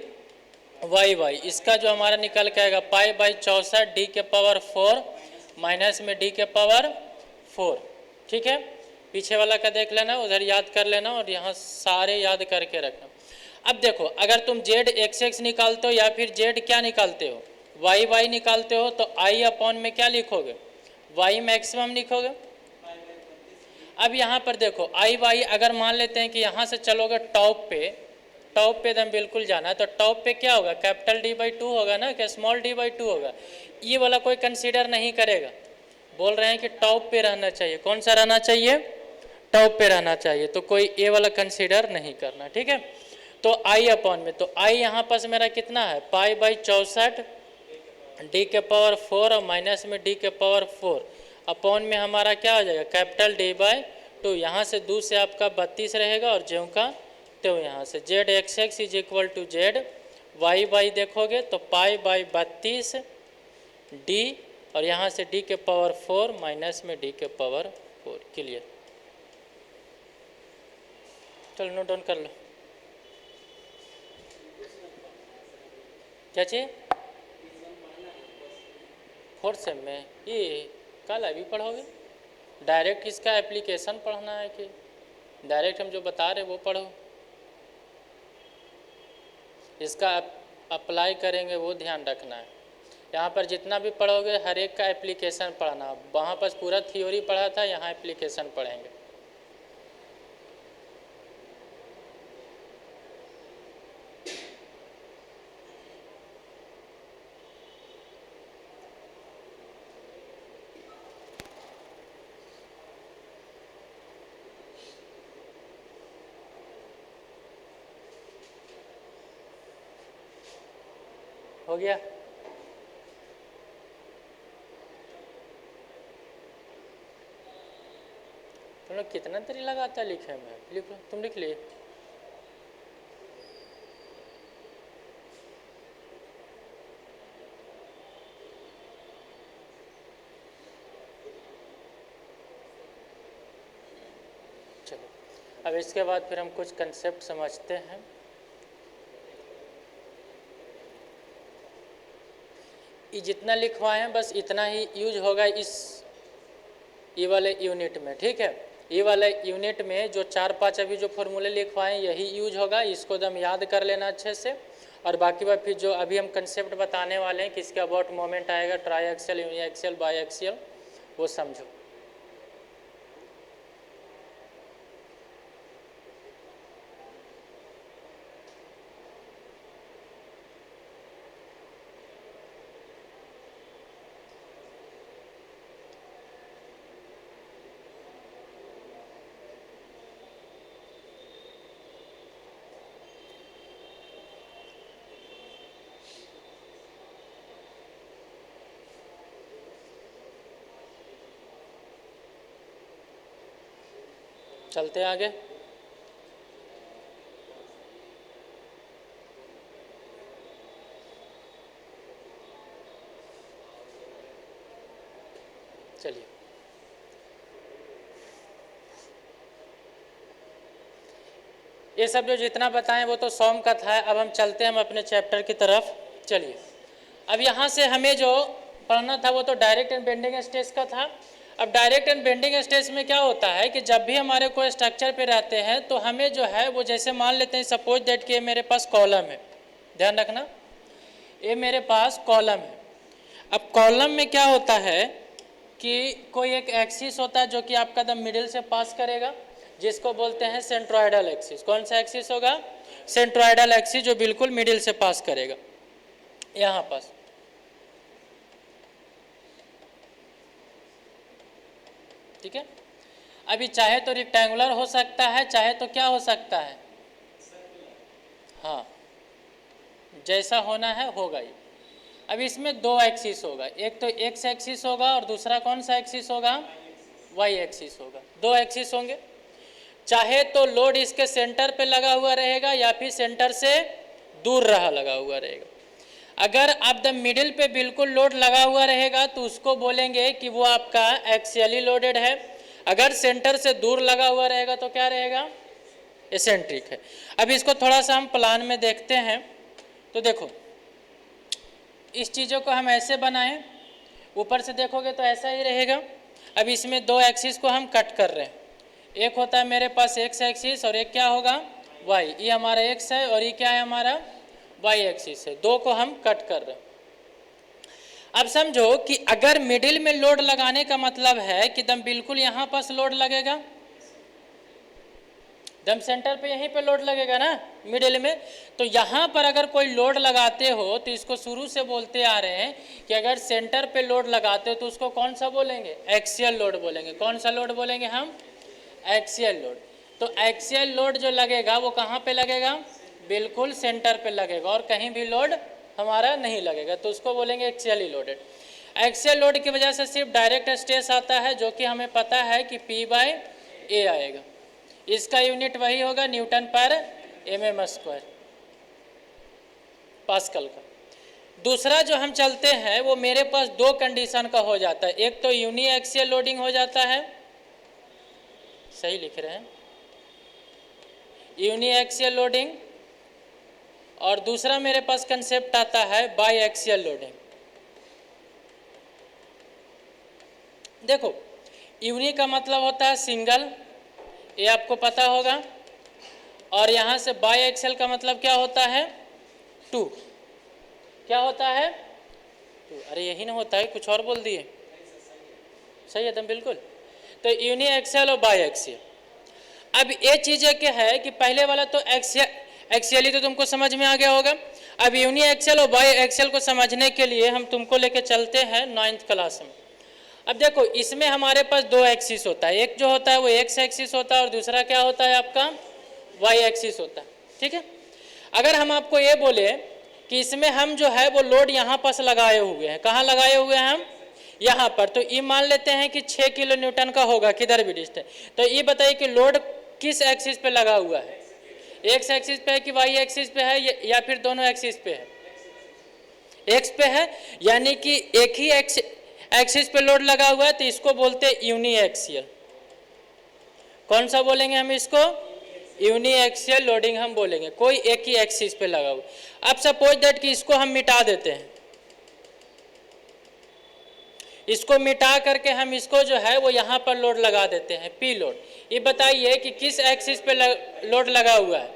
वाई वाई, इसका जो हमारा निकल के आएगा पाई बाई 64 डी के पावर 4 माइनस में डी के पावर 4। ठीक है, पीछे वाला का देख लेना, उधर याद कर लेना और यहाँ सारे याद करके रखना। अब देखो, अगर तुम जेड एक्स एक्स निकालते हो या फिर जेड क्या निकालते हो वाई वाई निकालते हो, तो आई अपॉन में क्या लिखोगे, वाई मैक्सिमम लिखोगे। अब यहाँ पर देखो आई वाई, अगर मान लेते हैं कि यहाँ से चलोगे टॉप पे एकदम बिल्कुल जाना है, तो टॉप पे क्या होगा, कैपिटल डी बाई 2 होगा ना, क्या स्मॉल डी बाई 2 होगा। ये वाला कोई कंसीडर नहीं करेगा, बोल रहे हैं कि टॉप पे रहना चाहिए। कौन सा रहना चाहिए, टॉप पे रहना चाहिए, तो कोई ए वाला कंसीडर नहीं करना। ठीक है, तो आई अपॉन में, तो आई यहाँ पास मेरा कितना है पाई बाई 64 डी के पावर 4 और माइनस में डी के पावर 4 अपॉन में हमारा क्या हो जाएगा कैपिटल डी बाई 2। यहाँ से 2 से आपका 32 रहेगा और ज्यों का तो यहाँ से Z X x is equal to Z Y Y देखोगे तो पाई बाई 32 डी और यहाँ से डी के पावर 4 माइनस में डी के पावर 4। क्लियर, चलो नोट डाउन कर लो। क्या चाहिए, 4th सेम में ये कल अभी पढ़ोगे, डायरेक्ट इसका एप्लीकेशन पढ़ना है कि डायरेक्ट हम जो बता रहे वो पढ़ो, इसका अप्लाई करेंगे वो ध्यान रखना है। यहाँ पर जितना भी पढ़ोगे हर एक का एप्लीकेशन पढ़ना, वहाँ पर पूरा थ्योरी पढ़ा था, यहाँ एप्लीकेशन पढ़ेंगे। हो गया, तुम लोग कितना देरी लगाता है लिखे में, लिख लो, तुम लिख लिए। चलो, अब इसके बाद फिर हम कुछ कंसेप्ट समझते हैं। ये जितना लिखवाए हैं बस इतना ही यूज होगा इस ये वाले यूनिट में। ठीक है, ये वाले यूनिट में जो 4-5 अभी जो फॉर्मूले लिखवाए हैं यही यूज होगा, इसको एकदम याद कर लेना अच्छे से। और बाकी बात फिर जो अभी हम कंसेप्ट बताने वाले हैं किसके अबाउट मोमेंट आएगा, triaxial, uniaxial, biaxial, वो समझो। चलते आगे। चलिए, ये सब जो जितना बताएं वो तो सॉम का था। अब हम चलते हैं हम अपने चैप्टर की तरफ। चलिए, अब यहाँ से हमें जो पढ़ना था वो तो डायरेक्ट एंड बेंडिंग स्ट्रेस का था। अब डायरेक्ट एंड बेंडिंग स्ट्रेस में क्या होता है कि जब भी हमारे कोई स्ट्रक्चर पे रहते हैं तो हमें जो है वो जैसे मान लेते हैं सपोज दैट कि ये मेरे पास कॉलम है, ध्यान रखना ये मेरे पास कॉलम है। अब कॉलम में क्या होता है कि कोई एक एक्सिस होता है जो कि आपका द मिडिल से पास करेगा, जिसको बोलते हैं सेंट्रोइडल एक्सिस। कौन सा एक्सिस होगा, सेंट्रोइडल एक्सिस, जो बिल्कुल मिडिल से पास करेगा यहाँ पास। ठीक है। अभी चाहे तो रेक्टेंगुलर हो सकता है, चाहे तो क्या हो सकता है, हाँ जैसा होना है होगा ही। अब इसमें दो एक्सिस होगा, एक तो एक्स एक्सिस होगा और दूसरा कौन सा एक्सिस होगा, वाई एक्सिस होगा। दो एक्सिस होंगे, चाहे तो लोड इसके सेंटर पे लगा हुआ रहेगा या फिर सेंटर से दूर रहा लगा हुआ रहेगा। अगर आप द मिडिल पे बिल्कुल लोड लगा हुआ रहेगा तो उसको बोलेंगे कि वो आपका एक्सियली लोडेड है। अगर सेंटर से दूर लगा हुआ रहेगा तो क्या रहेगा, एसेंट्रिक है। अब इसको थोड़ा सा हम प्लान में देखते हैं। तो देखो इस चीज़ों को हम ऐसे बनाएं, ऊपर से देखोगे तो ऐसा ही रहेगा। अब इसमें दो एक्सिस को हम कट कर रहे हैं, एक होता है मेरे पास एक्स एक्सिस और एक क्या होगा, वाई। ये हमारा एक्स है और ये क्या है, हमारा वाई एक्सिस है। दो को हम कट कर रहे हैं। अब समझो कि अगर मिडिल में लोड लगाने का मतलब है कि दम बिल्कुल यहाँ पास लोड लगेगा, दम सेंटर पे यहीं पे लोड लगेगा ना मिडिल में। तो यहाँ पर अगर कोई लोड लगाते हो तो इसको शुरू से बोलते आ रहे हैं कि अगर सेंटर पे लोड लगाते हो तो उसको कौन सा बोलेंगे, एक्सियल लोड बोलेंगे। कौन सा लोड बोलेंगे हम, एक्सियल लोड। तो एक्सियल लोड जो लगेगा वो कहाँ पे लगेगा, बिल्कुल सेंटर पे लगेगा और कहीं भी लोड हमारा नहीं लगेगा, तो उसको बोलेंगे एक्सियली लोडेड। एक्सियल लोड की वजह से सिर्फ डायरेक्ट स्ट्रेस आता है, जो कि हमें पता है कि P/A आएगा। इसका यूनिट वही होगा न्यूटन पर mm स्क्वायर, पास्कल का। दूसरा जो हम चलते हैं वो मेरे पास दो कंडीशन का हो जाता है, एक तो यूनी एक्सियल लोडिंग हो जाता है, सही लिख रहे हैं, यूनी एक्सियल लोडिंग, और दूसरा मेरे पास कंसेप्ट आता है बाई एक्सियल लोडिंग। देखो यूनी का मतलब होता है सिंगल, ये आपको पता होगा, और यहाँ से बाई एक्सियल का मतलब क्या होता है, टू। क्या होता है, टू। अरे यही ना होता है, कुछ और बोल दिए, सही है एकदम बिल्कुल। तो यूनी एक्सियल और बाई एक्सियल। अब ये चीज़ें क्या है कि पहले वाला तो एक्सियली तो तुमको समझ में आ गया होगा। अब यूनी एक्सियल और बाई एक्सियल को समझने के लिए हम तुमको लेके चलते हैं 9th क्लास में। अब देखो इसमें हमारे पास दो एक्सिस होता है, एक जो होता है वो एक्स एक्सिस होता है और दूसरा क्या होता है आपका, वाई एक्सिस होता है। ठीक है। अगर हम आपको ये बोले कि इसमें हम जो है वो लोड यहाँ पास लगाए हुए हैं, कहाँ लगाए हुए हैं हम, यहाँ पर, तो ये मान लेते हैं कि 6 किलो न्यूटन का होगा किधर भी डिस्टेंस। तो ये बताइए कि लोड किस एक्सिस पे लगा हुआ है, एक्स एक्सिस पे है कि वाई एक्सिस पे है या फिर दोनों एक्सिस पे है, एक्स पे है, यानी कि एक ही एक्सिस पे लोड लगा हुआ है, तो इसको बोलते हैं यूनी एक्सियल। कौन सा बोलेंगे हम इसको, यूनी एक्सियल लोडिंग हम बोलेंगे, कोई एक ही एक्सिस पे लगा हुआ। अब सपोज दैट कि इसको हम मिटा देते हैं, इसको मिटा करके हम इसको जो है वो यहाँ पर लोड लगा देते हैं, पी लोड। ये बताइए कि किस एक्सिस पे लोड लगा हुआ है,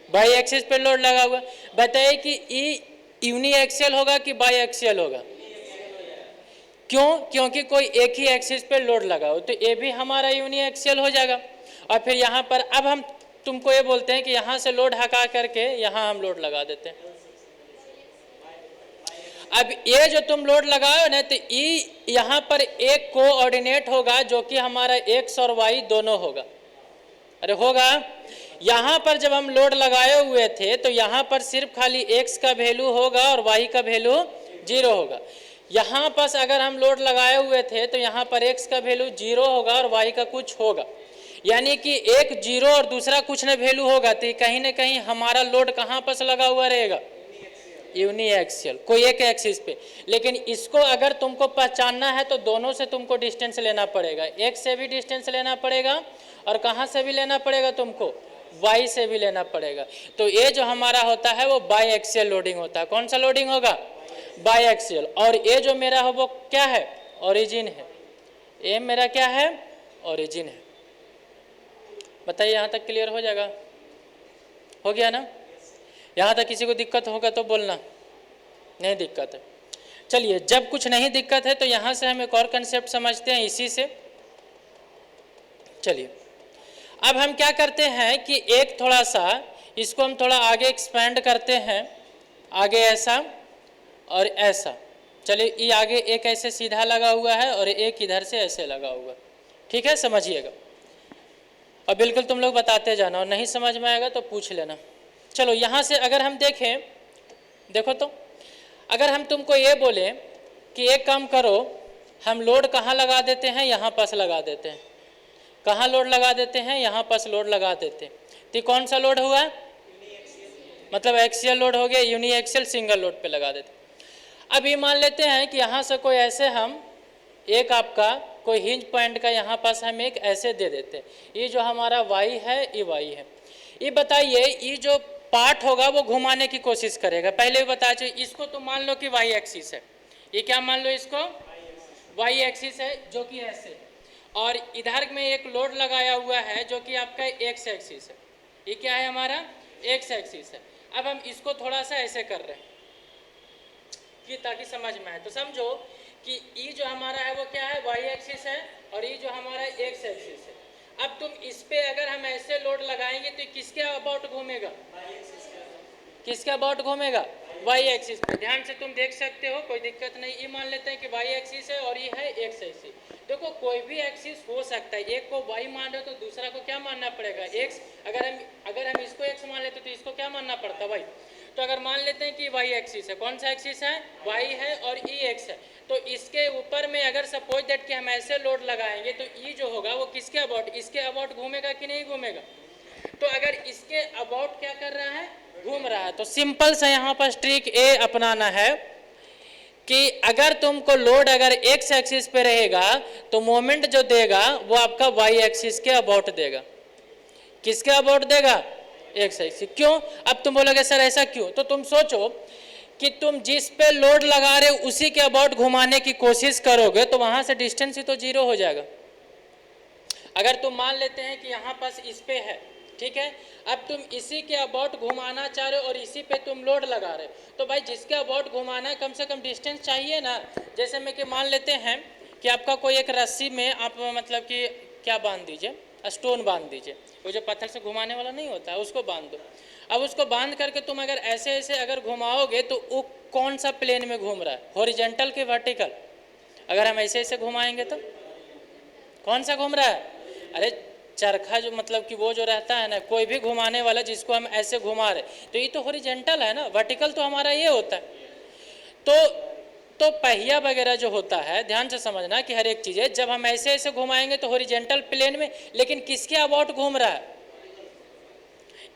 बाई एक्सिस पे लोड लगा हुआ है। बताइए कि ये यूनी एक्सियल होगा कि बाई एक्सियल होगा, क्यों, क्योंकि कोई एक ही एक्सिस पे लोड लगा हो, तो ये भी हमारा यूनी एक्सियल हो जाएगा। और फिर यहाँ पर अब हम तुमको ये बोलते हैं कि यहाँ से लोड हटा करके यहाँ हम लोड लगा देते हैं। अब ये जो तुम लोड लगाओ ना, तो ये यहाँ पर एक कोऑर्डिनेट होगा जो कि हमारा एक्स और वाई दोनों होगा। अरे होगा, यहाँ पर जब हम लोड लगाए हुए थे तो यहाँ पर सिर्फ खाली एक्स का वैल्यू होगा और वाई का वैल्यू 0 होगा। यहाँ पर अगर हम लोड लगाए हुए थे तो यहाँ पर एक्स का वैल्यू 0 होगा और वाई का कुछ होगा, यानी कि एक 0 और दूसरा कुछ न वैल्यू होगा, तो कहीं ना कहीं हमारा लोड कहाँ पर लगा हुआ रहेगा, यूनी एक्सियल, कोई एक एक्सिस पे। लेकिन इसको अगर तुमको पहचानना है तो दोनों से तुमको डिस्टेंस लेना पड़ेगा, एक्स से भी डिस्टेंस लेना पड़ेगा और कहाँ से भी लेना पड़ेगा तुमको, वाई से भी लेना पड़ेगा। तो ये जो हमारा होता है वो बाई एक्सियल लोडिंग होता है। कौन सा लोडिंग होगा, बाई एक्सियल। और ये जो मेरा है वो क्या है, ओरिजिन है, ये मेरा क्या है, ओरिजिन है। बताइए यहाँ तक क्लियर हो जाएगा, हो गया ना। यहाँ तक किसी को दिक्कत होगा तो बोलना, नहीं दिक्कत है। चलिए, जब कुछ नहीं दिक्कत है तो यहाँ से हम एक और कंसेप्ट समझते हैं इसी से। चलिए, अब हम क्या करते हैं कि एक थोड़ा सा इसको हम थोड़ा आगे एक्सपेंड करते हैं, आगे ऐसा और ऐसा। चलिए, ये आगे एक ऐसे सीधा लगा हुआ है और एक इधर से ऐसे लगा हुआ, ठीक है, समझिएगा और बिल्कुल तुम लोग बताते जाना, और नहीं समझ में आएगा तो पूछ लेना। चलो यहाँ से अगर हम देखें, देखो तो अगर हम तुमको ये बोले कि एक काम करो, हम लोड कहाँ लगा देते हैं, यहाँ पास लगा देते हैं। कहाँ लोड लगा देते हैं, यहाँ पास लोड लगा देते हैं। तो कौन सा लोड हुआ, मतलब एक्सियल लोड हो गया, यूनी एक्सियल सिंगल लोड पे लगा देते। अब ये मान लेते हैं कि यहाँ से कोई ऐसे हम एक आपका कोई हिंज पॉइंट का यहाँ पास हम एक ऐसे दे देते हैं, ये जो हमारा वाई है ये वाई है। ये बताइए ये जो पार्ट होगा वो घुमाने की कोशिश करेगा। पहले बता चाहिए, इसको तो मान लो कि वाई एक्सिस है, ये क्या मान लो, इसको वाई एक्सिस है जो कि ऐसे, और इधर में एक लोड लगाया हुआ है जो कि आपका एक्स एक्सिस है। ये क्या है, हमारा एक्स एक्सिस है। अब हम इसको थोड़ा सा ऐसे कर रहे हैं कि ताकि समझ में आए। तो समझो कि ई जो हमारा है वो क्या है, वाई एक्सिस है, और ई जो हमारा एक्स एक्सिस है। अब तुम इस पे अगर हम ऐसे लोड लगाएंगे तो किसके अबाउट घूमेगा, किसके अबाउट घूमेगा, वाई एक्सिस पे। ध्यान से तुम देख सकते हो, कोई दिक्कत नहीं। ये मान लेते हैं कि वाई एक्सिस है और ये है एक्स एक्सिस। देखो कोई भी एक्सिस हो सकता है, एक को वाई मान रहे हो तो दूसरा को क्या मानना पड़ेगा, एक्स। अगर हम इसको एक्स मान लेते तो इसको क्या मानना पड़ता वाई। तो अगर मान लेते हैं कि वाई एक्सिस है, कौन सा एक्सिस है, वाई है, और ई एक्स है, तो इसके ऊपर में अगर सपोज दैट कि हम ऐसे लोड लगाएंगे तो ई जो होगा वो किसके अबाउट, इसके अबाउट घूमेगा कि नहीं घूमेगा। तो अगर इसके अबाउट क्या कर रहा है, घूम रहा है। तो सिंपल सा यहाँ पर ट्रिक ए अपनाना है कि अगर तुमको लोड अगर एक्स एक्सिस पे रहेगा तो मोमेंट जो देगा वो आपका वाई एक्सिस के अबाउट देगा। किसके अबाउट देगा, एक्स एक्सिस। क्यों, अब तुम बोलोगे सर ऐसा क्यों, तो तुम सोचो कि तुम जिस पे लोड लगा रहे हो उसी के अबाउट घुमाने की कोशिश करोगे तो वहां से डिस्टेंस ही तो जीरो हो जाएगा। अगर तुम मान लेते हैं कि यहाँ पास इस पे है, ठीक है, अब तुम इसी के अबाउट घुमाना चाह रहे हो और इसी पे तुम लोड लगा रहे हो, तो भाई जिसके अबाउट घुमाना है कम से कम डिस्टेंस चाहिए ना। जैसे में कि मान लेते हैं कि आपका कोई एक रस्सी में आप मतलब कि क्या बांध दीजिए, स्टोन बांध दीजिए, वो जो पत्थर से घुमाने वाला नहीं होता है उसको बांध दो। अब उसको बांध करके तुम अगर ऐसे ऐसे अगर घुमाओगे तो वो कौन सा प्लेन में घूम रहा है, हॉरिजॉन्टल के वर्टिकल। अगर हम ऐसे ऐसे घुमाएंगे तो कौन सा घूम रहा है, अरे चरखा जो मतलब कि वो जो रहता है ना, कोई भी घुमाने वाला जिसको हम ऐसे घुमा रहे तो ये तो हॉरिजॉन्टल है ना, वर्टिकल तो हमारा ये होता है। तो पहिया वगैरह जो होता है, ध्यान से समझना कि हर एक चीज़ है, जब हम ऐसे ऐसे घुमाएंगे तो हॉरिजॉन्टल प्लेन में, लेकिन किसके अबाउट घूम रहा है,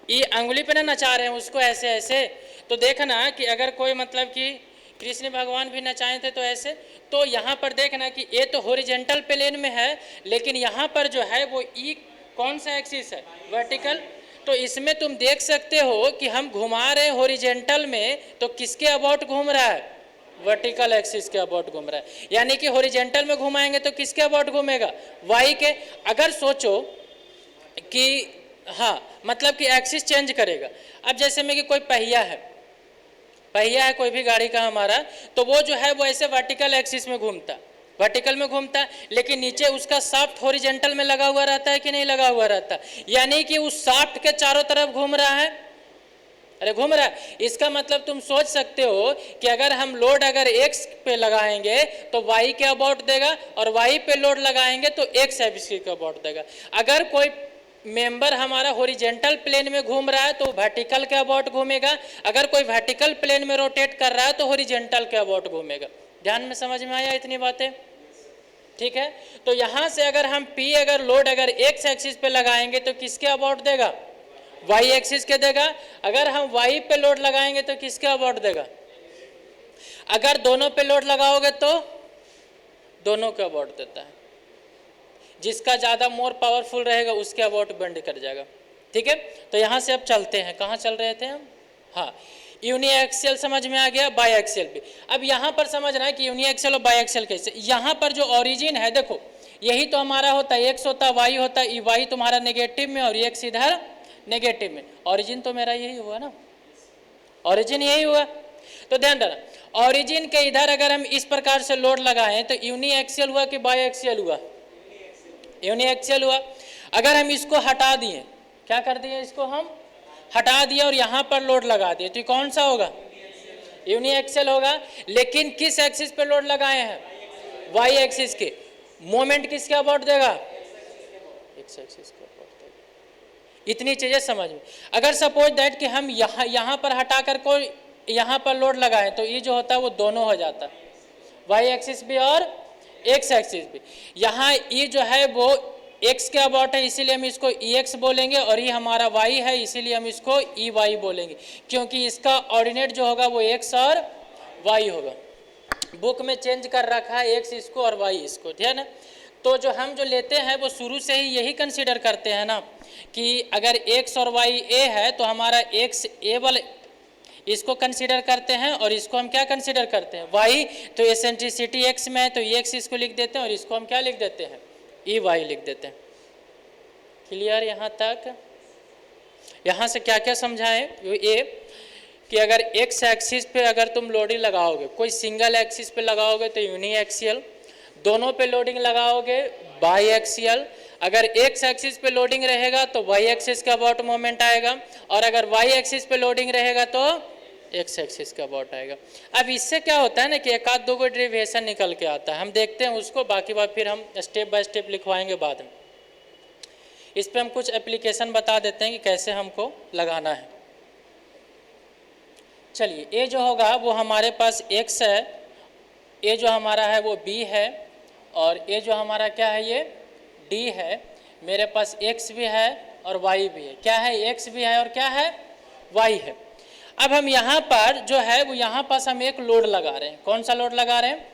ये अंगुली पे ना नचा रहे हैं उसको ऐसे ऐसे। तो देखना कि अगर कोई मतलब कि कृष्ण भगवान भी नचाए थे तो ऐसे, तो यहाँ पर देखना कि ये तो हॉरिजॉन्टल प्लेन में है, लेकिन यहाँ पर जो है वो ई कौन सा एक्सिस है, वर्टिकल। तो इसमें तुम देख सकते हो कि हम घुमा रहे हैं हॉरिजॉन्टल में, तो किसके अबाउट घूम रहा है, वर्टिकल एक्सिस के अबाउट घूम रहा है। यानी कि हॉरिजॉन्टल में घुमाएंगे तो किसके अबाउट घूमेगा, वाई के। अगर सोचो कि हाँ मतलब कि एक्सिस चेंज करेगा। अब जैसे में कि कोई पहिया है कोई भी गाड़ी का हमारा, तो वो जो है वो ऐसे वर्टिकल एक्सिस में घूमता, वर्टिकल में घूमता है, लेकिन नीचे उसका शाफ्ट हॉरिजॉन्टल में लगा हुआ रहता है कि नहीं लगा हुआ रहता, यानी कि उस शाफ्ट के चारों तरफ घूम रहा है, अरे घूम रहा है। इसका मतलब तुम सोच सकते हो कि अगर हम लोड अगर एक्स पे लगाएंगे तो वाई के अबाउट देगा, और वाई पे लोड लगाएंगे तो एक्स एक्सिस के अबाउट देगा। अगर कोई मेंबर हमारा हॉरिजॉन्टल प्लेन में घूम रहा है तो वर्टिकल के अबाउट घूमेगा, अगर कोई वर्टिकल प्लेन में रोटेट कर रहा है तो हॉरिजॉन्टल के अबाउट घूमेगा। ध्यान में समझ में आया इतनी बातें, ठीक है। तो यहाँ से अगर हम P अगर लोड अगर एक्स एक्सिस पे लगाएंगे तो किसके अबाउट देगा, वाई एक्सिस के देगा। अगर हम वाई पे लोड लगाएंगे तो किसके अबाउट देगा, अगर दोनों पे लोड लगाओगे तो दोनों के अबाउट देता है। जिसका ज़्यादा मोर पावरफुल रहेगा उसके अबाउट बेंड कर जाएगा, ठीक है। तो यहाँ से अब चलते हैं, कहाँ चल रहे थे हम, हाँ यूनी एक्सियल समझ में आ गया, बाई एक्सियल भी। अब यहाँ पर समझना है कि यूनी एक्सियल और बाई एक्सियल कैसे। यहाँ पर जो ओरिजिन है देखो, यही तो हमारा होता है, एक्स होता है, वाई होता है, वाई तुम्हारा नेगेटिव में और एक्स इधर नेगेटिव में। ओरिजिन तो मेरा यही हुआ ना, ओरिजिन यही हुआ। तो ध्यान देना, ओरिजिन के इधर अगर हम इस प्रकार से लोड लगाएं तो यूनी एक्सियल हुआ कि बाई एक्सियल हुआ, यूनी एक्सियल हुआ। अगर हम इसको हटा दिए, क्या कर दिए, इसको हम हटा दिया और यहाँ पर लोड लगा दिए तो कौन सा होगा, यूनी एक्सियल होगा। लेकिन किस एक्सिस पे लोड लगाए हैं, वाई एक्सिस के। मोमेंट किसके अबाउट देगा, एक्स एक्सिस का अबाउट था। इतनी चीज़ें समझ में। अगर सपोज दैट कि हम यहाँ पर हटा कर को यहाँ पर लोड लगाएं तो ये जो होता है वो दोनों हो जाता है, वाई एक्सिस भी और एक्स एक्सिस भी। यहाँ ये जो है वो x के अबाउट है, इसीलिए हम इसको ई एक्स बोलेंगे, और ये हमारा y है इसीलिए हम इसको ई वाई बोलेंगे, क्योंकि इसका ऑर्डिनेट जो होगा वो x और y होगा। बुक में चेंज कर रखा है x इसको और y इसको, ठीक है ना। तो जो हम जो लेते हैं वो शुरू से ही यही कंसीडर करते हैं ना कि अगर x और y a है तो हमारा x a वाले इसको कंसीडर करते हैं और इसको हम क्या कंसीडर करते हैं, y। तो एसेंट्रिसिटी x में है तो ये x इसको लिख देते हैं और इसको हम क्या लिख देते हैं, ई वाई लिख देते हैं। क्लियर यहाँ तक? यहाँ से क्या क्या समझाएं, ये कि अगर एक्स एक्सिस पे अगर तुम लोडिंग लगाओगे, कोई सिंगल एक्सिस पे लगाओगे तो यूनी एक्सियल, दोनों पे लोडिंग लगाओगे बाई एक्सियल। अगर एक्स एक्सिस पे लोडिंग रहेगा तो वाई एक्सिस का अबाउट मोमेंट आएगा, और अगर वाई एक्सिस पे लोडिंग रहेगा तो एक्स एक्सिस का अबाउट आएगा। अब इससे क्या होता है ना कि एक आध दो को डेरिवेशन निकल के आता है, हम देखते हैं उसको, बाकी बात फिर हम स्टेप बाय स्टेप लिखवाएंगे बाद में। इस पे हम कुछ एप्लीकेशन बता देते हैं कि कैसे हमको लगाना है। चलिए, ए जो होगा वो हमारे पास x है, ए जो हमारा है वो b है, और ए जो हमारा क्या है ये d है। मेरे पास x भी है और y भी है। क्या है, x भी है और क्या है, y है। अब हम यहाँ पर जो है वो यहाँ पास हम एक लोड लगा रहे हैं। कौन सा लोड लगा रहे हैं,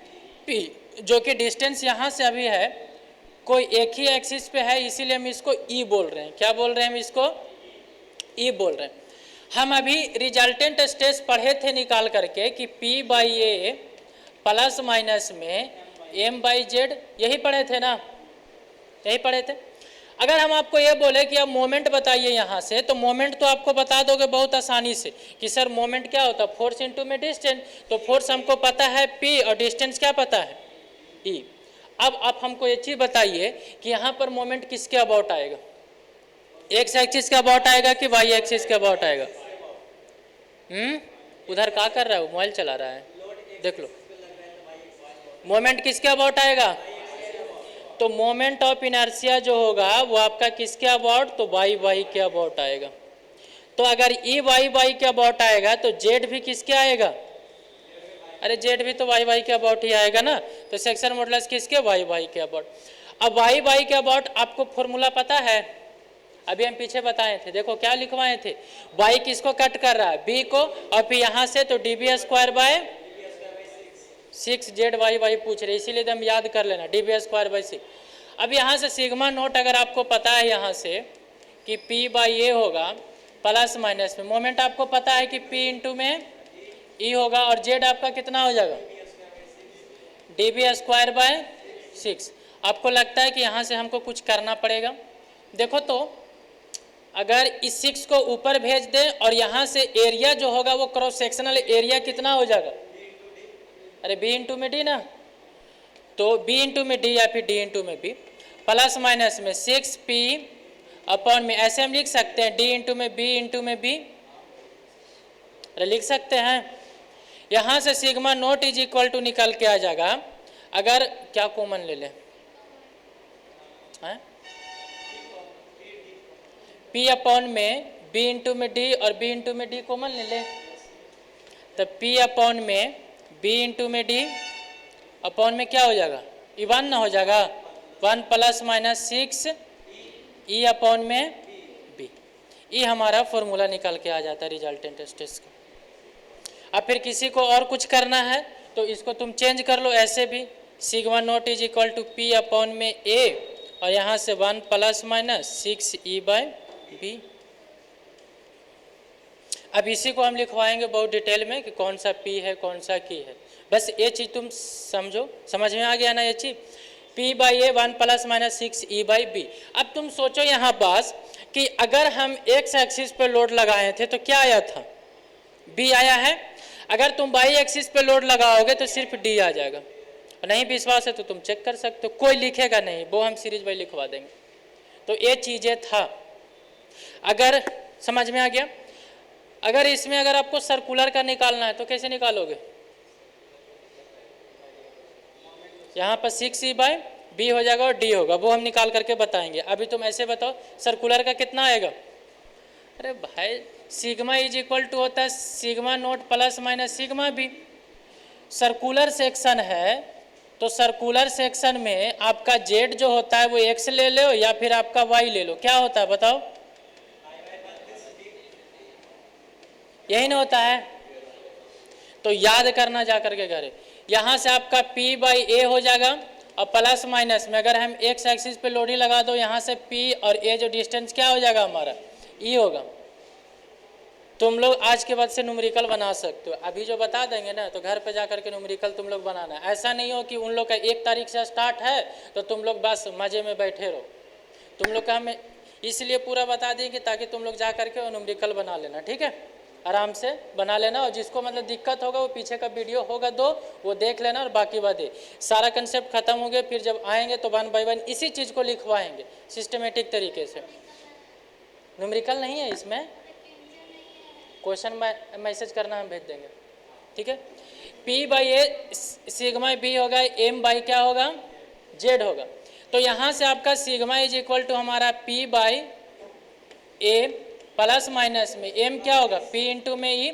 p, जो कि डिस्टेंस यहाँ से अभी है कोई एक ही एक्सिस पे है, इसीलिए हम इसको ई बोल रहे हैं। क्या बोल रहे हैं, हम इसको ई बोल रहे हैं। हम अभी रिजल्टेंट स्ट्रेस पढ़े थे निकाल करके कि P by A plus minus में M बाई जेड, यही पढ़े थे ना, यही पढ़े थे। अगर हम आपको ये बोले कि अब मोमेंट बताइए यहाँ से, तो मोमेंट तो आपको बता दोगे बहुत आसानी से कि सर मोमेंट क्या होता है, फोर्स इनटू में डिस्टेंस। तो फोर्स हमको पता है P और डिस्टेंस क्या पता है, E। अब आप हमको ये चीज़ बताइए कि यहाँ पर मोमेंट किसके अबाउट आएगा, एक्स एक्सिस के अबाउट आएगा कि वाई एक्सिस के अबाउट आएगा। उधर क्या कर रहा है, वो मोबाइल चला रहा है, देख लो। मोमेंट किसके अबाउट आएगा, तो मोमेंट ऑफ इनर्शिया जो होगा वो आपका किसके अबाउट, तो वाई वाई के अबाउट आएगा। तो अगर ई वाई वाई के अबाउट आएगा तो जेड भी किसके आएगा, अरे जेड भी तो वाई वाई के अबाउट ही आएगा ना। तो सेक्शन मॉडुलस किसके, वाई वाई के अबाउट। अब वाई वाई के अबाउट आपको फॉर्मूला पता है, अभी हम पीछे बताए थे, देखो क्या लिखवाए थे, वाई किसको कट कर रहा है, बी को, और फिर यहाँ से तो D B square by 6 Z Y Y पूछ रहे, इसीलिए तो हम याद कर लेना डी बी स्क्वायर बाई 6। अब यहाँ से सिग्मा नोट अगर आपको पता है यहाँ से कि पी बाई ए होगा प्लस माइनस में, मोमेंट आपको पता है कि पी इंटू में ई होगा, और जेड आपका कितना हो जाएगा, डी बी स्क्वायर बाय 6। आपको लगता है कि यहाँ से हमको कुछ करना पड़ेगा, देखो तो अगर इस 6 को ऊपर भेज दें और यहाँ से एरिया जो होगा वो क्रॉस सेक्शनल एरिया कितना हो जाएगा, अरे बी इंटू में डी ना, तो बी इंटू में डी या फिर डी इंटू में बी, प्लस माइनस में 6p अपॉन में, ऐसे हम लिख सकते हैं डी इंटू में बी इंटू में बी, अरे लिख सकते हैं। यहाँ से sigma naught is equal to निकल के आ जाएगा, अगर क्या कॉमन ले लें, P अपॉन में B इंटू में D और B इंटू में D कॉमन ले लें, तो P अपॉन में B इंटू में D अपॉन में क्या हो जाएगा, ई 1 ना हो जाएगा, 1 प्लस माइनस 6 E अपॉन में B। ये हमारा फॉर्मूला निकल के आ जाता है रिजल्टेंट स्ट्रेस का। अब फिर किसी को और कुछ करना है तो इसको तुम चेंज कर लो, ऐसे भी sigma naught is equal to P upon में A, और यहाँ से 1 plus minus 6E by B. अब इसी को हम लिखवाएंगे बहुत डिटेल में कि कौन सा P है कौन सा की है, बस ये चीज़ तुम समझो, समझ में आ गया ना ये चीज़, P by A 1 plus minus 6E by B. अब तुम सोचो यहाँ पास कि अगर हम एक्स एक्सिस पे लोड लगाए थे तो क्या आया था, B आया है। अगर तुम वाई एक्सिस पे लोड लगाओगे तो सिर्फ D आ जाएगा। नहीं विश्वास है तो तुम चेक कर सकते हो, कोई लिखेगा नहीं, वो हम सीरीज वाई लिखवा देंगे। तो ये चीज़ें था, अगर समझ में आ गया। अगर इसमें अगर आपको सर्कुलर का निकालना है तो कैसे निकालोगे, यहाँ पर 6E बाई बी हो जाएगा और डी होगा, वो हम निकाल करके बताएंगे। अभी तुम ऐसे बताओ सर्कुलर का कितना आएगा। अरे भाई सिग्मा इज इक्वल टू होता है sigma naught plus minus sigma B. Circular section है तो सर्कुलर सेक्शन में आपका जेड जो होता है वो एक्स ले लो या फिर आपका वाई ले लो, क्या होता है बताओ, यही ना होता है। तो याद करना जा करके घरे, यहाँ से आपका P बाई ए हो जाएगा और प्लस माइनस में अगर हम एक्स एक्सिस पे लोडी लगा दो, यहाँ से P और ए जो डिस्टेंस क्या हो जाएगा हमारा E होगा। तुम लोग आज के बाद से न्यूमेरिकल बना सकते हो, अभी जो बता देंगे ना तो घर पे जा करके न्यूमेरिकल तुम लोग बनाना। ऐसा नहीं हो कि उन लोग का 1 तारीख से स्टार्ट है तो तुम लोग बस मज़े में बैठे रहो। तुम लोग का हमें इसलिए पूरा बता देंगे ताकि तुम लोग जा करके न्यूमेरिकल बना लेना, ठीक है, आराम से बना लेना। और जिसको मतलब दिक्कत होगा वो पीछे का वीडियो होगा वो देख लेना और बाकी बातें सारा कंसेप्ट खत्म हो गया। फिर जब आएंगे तो 1 बाय 1 इसी चीज़ को लिखवाएंगे सिस्टमेटिक तरीके से। न्यूमेरिकल नहीं है इसमें, क्वेश्चन मैसेज करना हम भेज देंगे, ठीक है। P by A sigma B होगा, एम बाई क्या होगा जेड होगा। तो यहाँ से आपका सिग्मा इज इक्वल टू हमारा P by A plus minus में एम क्या होगा P इंटू में ई,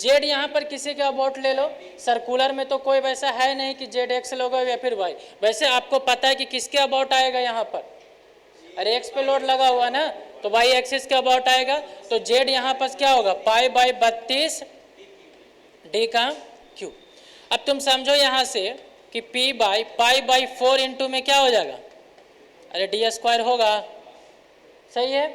जेड यहाँ पर किसी का अबाउट ले लो। सर्कुलर में तो कोई वैसा है नहीं कि जेड एक्स लोगा या फिर वाई, वैसे आपको पता है कि किसके अबाउट आएगा यहाँ पर, अरे एक्स पे लोड लगा हुआ ना तो वाई एक्सिस के अबाउट आएगा। तो जेड यहाँ पर क्या होगा पाई बाई 32 डी का क्यू। अब तुम समझो यहाँ से कि P by pi by 4 into में क्या हो जाएगा, अरे डी स्क्वायर होगा, सही है।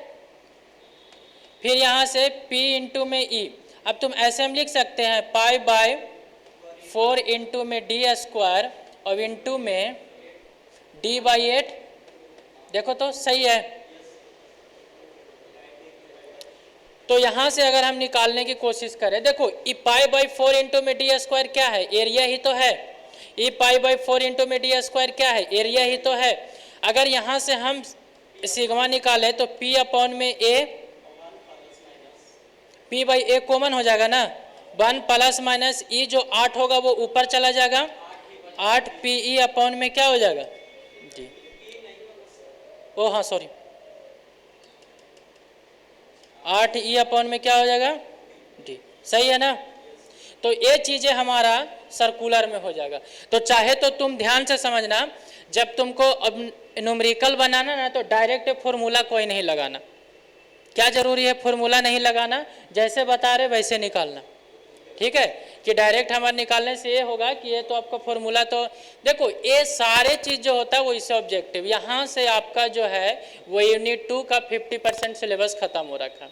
फिर यहाँ से P इंटू में E, अब तुम ऐसे हम लिख सकते हैं पाई बाई 4 इंटू में डी स्क्वायर और इंटू में डी बाई 8, देखो तो सही है। तो यहाँ से अगर हम निकालने की कोशिश करें, देखो ई पाई बाई 4 इंटू में डी स्क्वायर क्या है, एरिया ही तो है। ई पाई बाई 4 इंटू में डी स्क्वायर क्या है, एरिया ही तो है। अगर यहाँ से हम सिग्मा निकालें तो P अपॉन में ए, P बाई ए कॉमन हो जाएगा ना, 1 प्लस माइनस ई जो 8 होगा वो ऊपर चला जाएगा, 8 PE अपॉन में क्या हो जाएगा जी, ओ हाँ सॉरी 8 ई अपॉन में क्या हो जाएगा डी, सही है ना। तो ये चीज़ें हमारा सर्कुलर में हो जाएगा। तो चाहे तो तुम ध्यान से समझना, जब तुमको अब न्यूमेरिकल बनाना ना तो डायरेक्ट फॉर्मूला कोई नहीं लगाना, क्या जरूरी है फॉर्मूला नहीं लगाना, जैसे बता रहे वैसे निकालना, ठीक है। कि डायरेक्ट हमारे निकालने से ये होगा कि ये तो आपका फॉर्मूला, तो देखो ये सारे चीज़ जो होता है वो इससे ऑब्जेक्टिव, यहाँ से आपका जो है वो यूनिट 2 का 50% सिलेबस खत्म हो रखा।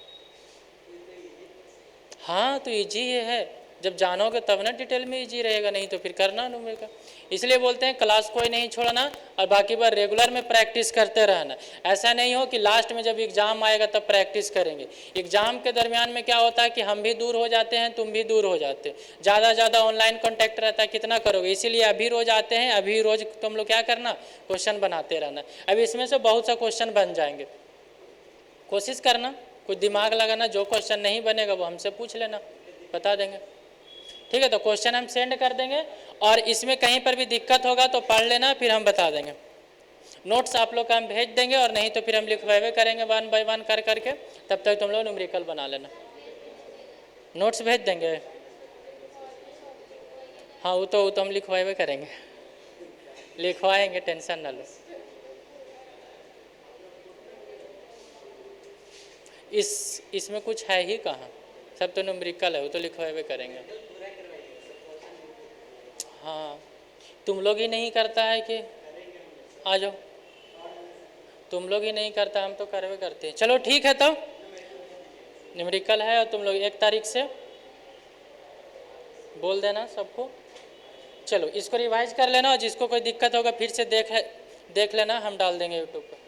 हाँ तो इजी ये है, जब जानोगे तब ना डिटेल में इजी रहेगा, नहीं तो फिर करना न्यूमेरिकल। इसलिए बोलते हैं क्लास कोई नहीं छोड़ना और बाकी बार रेगुलर में प्रैक्टिस करते रहना। ऐसा नहीं हो कि लास्ट में जब एग्ज़ाम आएगा तब प्रैक्टिस करेंगे। एग्ज़ाम के दरमियान में क्या होता है कि हम भी दूर हो जाते हैं, तुम भी दूर हो जाते, ज़्यादा ऑनलाइन कॉन्टैक्ट रहता है, कितना करोगे। इसीलिए अभी रोज़ आते हैं, अभी रोज़ तुम लोग क्या करना क्वेश्चन बनाते रहना। अब इसमें से बहुत सा क्वेश्चन बन जाएंगे, कोशिश करना कुछ दिमाग लगाना, जो क्वेश्चन नहीं बनेगा वो हमसे पूछ लेना, बता देंगे, ठीक है। तो क्वेश्चन हम सेंड कर देंगे और इसमें कहीं पर भी दिक्कत होगा तो पढ़ लेना, फिर हम बता देंगे। नोट्स आप लोग का हम भेज देंगे और नहीं तो फिर हम लिखवाए करेंगे 1 बाय 1 कर करके, तब तक तुम लोग न्यूमेरिकल बना लेना। नोट्स भेज देंगे, हाँ वो तो हम लिखवाए करेंगे, लिखवाएंगे, टेंशन ना लो। इसमें कुछ है ही कहाँ, सब तो न्यूमेरिकल है, वो तो लिखवाए करेंगे। हाँ तुम लोग ही नहीं करता है कि आ जाओ, तुम लोग ही नहीं करता, हम तो करवे करते हैं। चलो ठीक है, तो न्यूमेरिकल है और तुम लोग 1 तारीख से बोल देना सबको। चलो इसको रिवाइज कर लेना और जिसको कोई दिक्कत होगा फिर से देख लेना, हम डाल देंगे यूट्यूब पर।